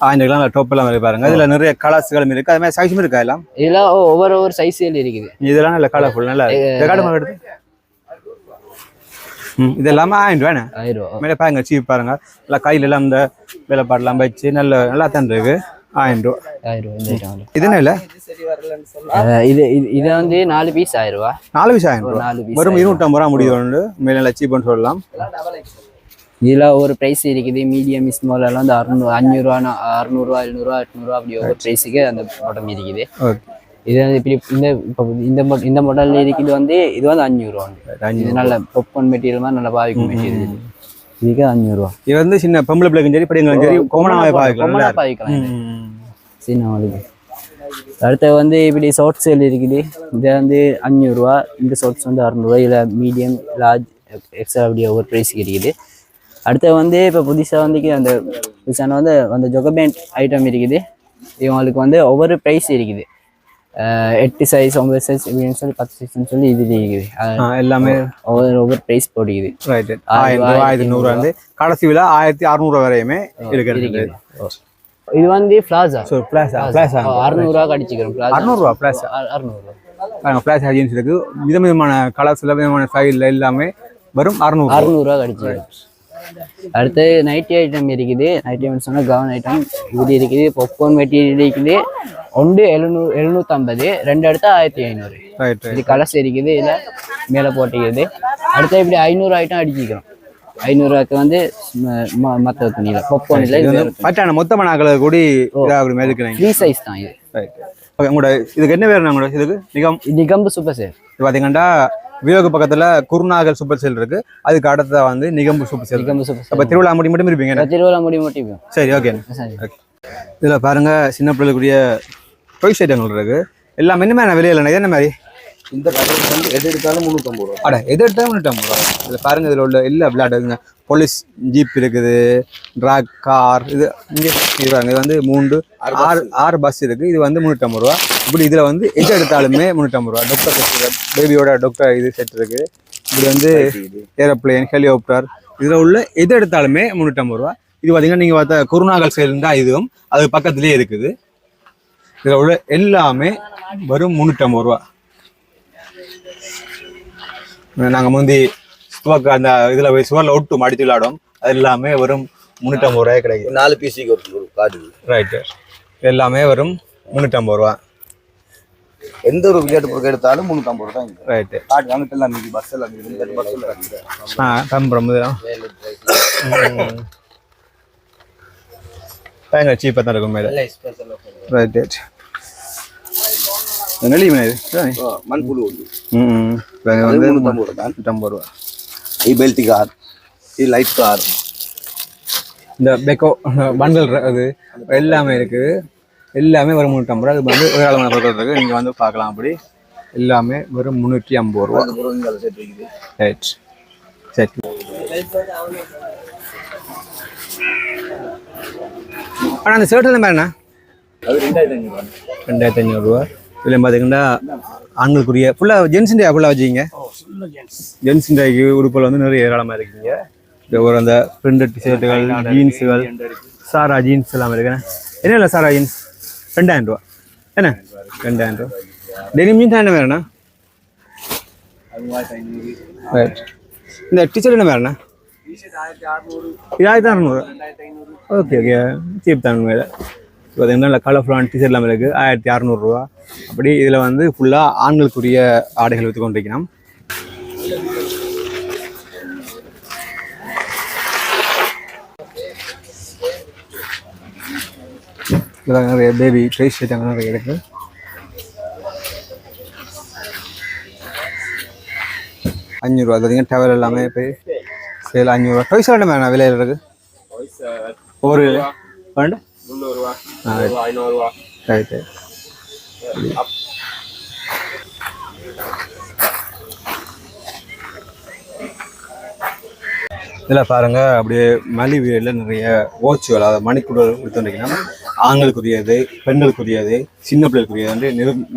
1000 ரூபாய் டொப் எல்லாம் இருக்கு பாருங்க. இதுல நிறைய கலர்ஸ்களும் இருக்கு, அது மாதிரி சைஸும் இருக்கா எல்லாம்? இதெல்லாம் ஒவ்வொரு சைஸ்ல இருக்குது. இதெல்லாம் நல்ல கலர்ஃபுல், நல்லா ரெக்கார்டு எடுத்து. இது எல்லாமே 1000 ரூபாண்ணே. 1000 ரூபா. மேலே பாருங்க, சீப் பாருங்க, நல்லா கையில எல்லாம் இந்த வேலைப்பாடெல்லாம் வச்சு நல்லா தான் இருக்கு. 1000 ரூபா. 1000 ரூபா இந்த ஐட்டம். இது என்ன இல்லை? இது வந்து 4 பீஸ் 1000 ரூபா. 4 பீஸ் 1000 ரூபா. வெறும் 250 ரூபா முடியுது. மேலே நல்லா சீப்னு சொல்லலாம். இதில் ஒரு ப்ரைஸ் இருக்குது. மீடியம் ஸ்மால் எல்லாம் வந்து 500 ரூபா, 600 ரூபா, 700 ரூபா, 800 ரூபா அப்படி ஒவ்வொரு ப்ரைஸுக்கு அந்த மாடல் இருக்குது. இது வந்து இப்படி இந்த மாடல் இருக்குது. வந்து இது வந்து 500 ரூபா. இது நல்ல பாப்கார்ன் மெட்டீரியல் மாதிரி நல்ல பாவிக்கும் மெட்டீரியல். இதுக்கு 500 ரூபா. இது வந்து சின்ன பொம்பளை பிள்ளைக்கும் சரி படிங்களும் சரி கொமனாவே பாவிக்கலாம் சின்னவங்களுக்கு. அடுத்து வந்து இப்படி ஷார்ட்ஸ் இருக்குது. இது வந்து 500 ரூபா. இந்த ஷார்ட்ஸ் வந்து 600 ரூபா. இதில் மீடியம் லார்ஜ் எக்ஸ்ட்ரா அப்படி ஒவ்வொரு ப்ரைஸுக்கு இருக்குது. அடுத்து வந்து இப்போ புதுசாக வந்து அந்த புதுசான வந்து அந்த ஜொகபேண்ட் ஐட்டம் இருக்குது. இவங்களுக்கு வந்து ஒவ்வொரு ப்ரைஸ் இருக்குது. 8 சைஸ் 9 சைஸ் இப்படின்னு சொல்லி 10 சைஸ்ன்னு சொல்லி இது இருக்குது. எல்லாமே ஒவ்வொரு ப்ரைஸ் போட்டுக்குது. ரைட். 1000 ரூபா 1100 வந்து கடைசி விலை 1600 வரையுமே இருக்குது. இது வந்து பிளாசா. ஸோ பிளாசா 600 ரூபா அடிச்சுக்கிறோம். 600 ரூபா பிளாசா. 600 ரூபா. பிளாசா ஜீன்ஸ் இருக்கு, விதவிதமான கலர்ஸ் விதமான ஸ்டைல் எல்லாமே வரும் 600 ரூபா அடிச்சுக்கிறோம். அடுத்து நைட்டி ஐட்டம் இருக்குது. நைட்டி ஐட்டம் சொன்னால் கவுன் ஐட்டம் இப்படி இருக்குது. பாப்கார்ன் மெட்டீரியல் இருக்குது. ஒன்று 750, 2 எடுத்தால் 1500. இது கலர்ஸ் இருக்குது. இதில் மேலே போட்டிக்கிறது. அடுத்து இப்படி 500 ஐட்டம் அடிச்சிக்கிறோம். 500 ரூபாய்க்கு வந்து மற்ற துணியில் பாப்கார்னில் பட்டான மொத்தமான நகலை கூடி மேலுக்கு 3 சைஸ் தான் இது. உங்களோட இதுக்கு என்ன பேர்? உங்களோட இதுக்கு நிகம்பு சூப்பர் சேல். இது பார்த்தீங்கன்னா வியோக பக்கத்துல குருநாகல் சூப்பர் சேல் இருக்கு, அதுக்கு அடுத்ததா வந்து நிகம்பு சூப்பர் சேல். அப்ப திருவிழா முடி மட்டும் இருப்பீங்க? திருவிழா முடி மட்டும். சரி, ஓகே. இதுல பாருங்க சின்ன பிள்ளைகளுக்குரிய டொய்ஸ் ஐட்டங்கள் இருக்கு. எல்லாம் என்ன மாதிரி விலையில இது என்ன மாதிரி? இந்த கடையில் வந்து எது எடுத்தாலும் 350 ரூபா. அட எது எடுத்தாலும் 350 ரூபா. இதுல பாருங்க இதுல உள்ள எல்லா விளையாட்டுங்க. போலீஸ் ஜீப் இருக்குது, ட்ராக் கார், இது இங்கே இது பாருங்க. இது வந்து 6 பஸ் இருக்கு. இது வந்து 350 ரூபா. இப்படி இதுல வந்து எது எடுத்தாலுமே 350 ரூபா. டாக்டர் செட், பேபியோட டாக்டர் இது செட் இருக்கு. இப்படி வந்து ஏரோப்ளேன், ஹெலிகாப்டர், இதுல உள்ள எது எடுத்தாலுமே 350 ரூபா. இது பாத்தீங்கன்னா நீங்க பார்த்த குருநாகல் சேல் தான். இதுவும் அது பக்கத்துலயே இருக்குது. இதுல உள்ள எல்லாமே வரும் 350 ரூபா. நாங்க முந்தி அந்த இதுல போய் சுவர்ல ஒட்டு மாடித்து விளையாடும், அது எல்லாமே வரும் 350 ரூபாய் கிடைக்கும். 4 பீஸுக்கு ஒரு கார்டு. ரைட்டு. எல்லாமே வரும் 350 ரூபா. எந்த ஒரு விளையாட்டு பொருட்கள் எடுத்தாலும் 350 ரூபா தான். ரைட்டு. கார்டு வாங்கிட்டு எல்லாம் மீதி பஸ் எல்லாம் மீதி பஸ்ஸில் இருக்குது. கம்பரம் பயங்கர சீப்பாக தான் இருக்கும் மேலே. ரைட்டு. நெல்லி மீன் மண்புழு உண்டு. வந்து 350 ரூபா தான். 50 ரூபா. இது பெல்ட் கார், இது லைட் கார், இந்த பெக்கோ பண்டல் அது எல்லாமே இருக்குது. எல்லாமே வரும் 350 ரூபா. அது வந்து ஒரு அளவான பொருட்கள் இருக்குது, நீங்கள் வந்து பார்க்கலாம். அப்படி எல்லாமே வெறும் 350 ரூபா. ரைட். சரி. ஆனால் அந்த ஷர்ட் என்ன மாதிரிண்ணா? அது 2500 ரூபா. 2500 ரூபா. இதில் பார்த்தீங்கன்னா ஆண்களுக்குரிய ஃபுல்லாக ஜென்ஸ் இண்டியா ஃபுல்லாக வச்சுக்கிங்க. ஜென்ஸ் இண்டியாவுக்கு உடுப்பில் வந்து நிறைய ஏராளமாக இருக்குங்க. ஒரு அந்த பிரிண்டட் டிஷர்ட்டுகள், ஜீன்ஸுகள், சாரா ஜீன்ஸ் எல்லாமே இருக்குண்ணே. என்ன இல்லை சார் ஜீன்ஸ் 2000 ரூபா என்ன 2000 ரூபா டெனிம் ஜீன்ஸ் என்ன வேறண்ணா ரைட் இந்த டிஷர்ட் என்ன வேறண்ணா 1600 ஓகே ஓகே சீப் தான் மேலே இப்போ நல்ல கலர்ஃபுல்லான டிஷர்ட் எல்லாமே இருக்குது 1600 ரூபா அப்படி இதில் வந்து ஃபுல்லாக ஆண்களுக்குரிய ஆடைகள் வைத்து கொண்டிருக்கணும் இதெல்லாம் நிறைய பேபி ட்ரை ஷர்ட் அங்கே நிறைய இருக்குது $500 பார்த்தீங்கன்னா டவல் எல்லாமே போய் சேல் $500 டாய் ஷர்ட் என்ன விலையில் இருக்குது ஒரு வேண்டு 300 ரைட்டு இதில் பாருங்கள் அப்படியே மலிவியில் நிறைய வாட்சுகள் அதாவது மணிக்கூடல் கொடுத்துருக்கீங்கன்னா ஆண்களுக்குரியது பெண்களுக்குரியது சின்ன பிள்ளைகளுக்குரியது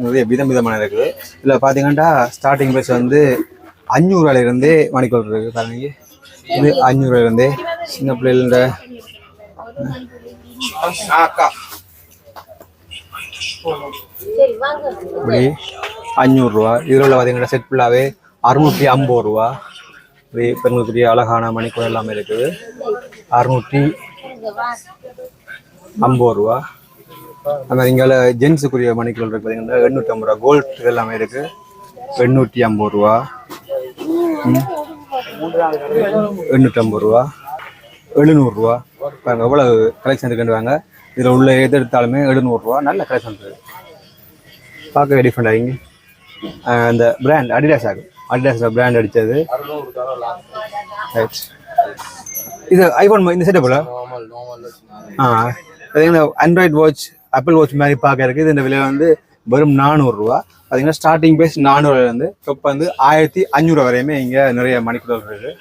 நிறைய விதமான இருக்குது இதில் பார்த்தீங்கன்னா ஸ்டார்டிங் ப்ரைஸ் வந்து $500 மணிக்கூடல் இருக்குது பாருங்க இது $500 சின்ன பிள்ளைகள இப்படி $500 இதில் உள்ள பார்த்தீங்கன்னா செட் ஃபுல்லாகவே $650 இப்படி பெண்களுக்குரிய அழகான மணிக்கூட எல்லாமே இருக்குது $650 அது மாதிரி இங்கே ஜென்ஸுக்குரிய மணிக்கூட இருக்குது பார்த்தீங்கன்னா $850 கோல்ட் எல்லாமே இருக்குது $850 $850 $700 பாருங்க எவ்வளோ கலெக்ஷன் இருக்குன்னு வாங்க இதில் உள்ள எது எடுத்தாலுமே $700 நல்ல கலெக்ஷன் இருக்குது பார்க்கவே டிஃப்ரெண்ட் ஆகிங்க இந்த பிராண்ட் அடிடாஸ் ஆகும் அடிடாஸில் பிராண்ட் அடித்தது ரைட் இது ஐஃபோன் இந்த செட்டப் போல பார்த்தீங்கன்னா ஆண்ட்ராய்ட் வாட்ச் ஆப்பிள் வாட்ச் மாதிரி பார்க்க இருக்குது இது இந்த விலை வந்து வெறும் $400 பார்த்தீங்கன்னா ஸ்டார்டிங் ப்ரைஸ் $400 டாப் வந்து 1500 வரையுமே இங்கே நிறைய மணிக்கூடல் இருக்குது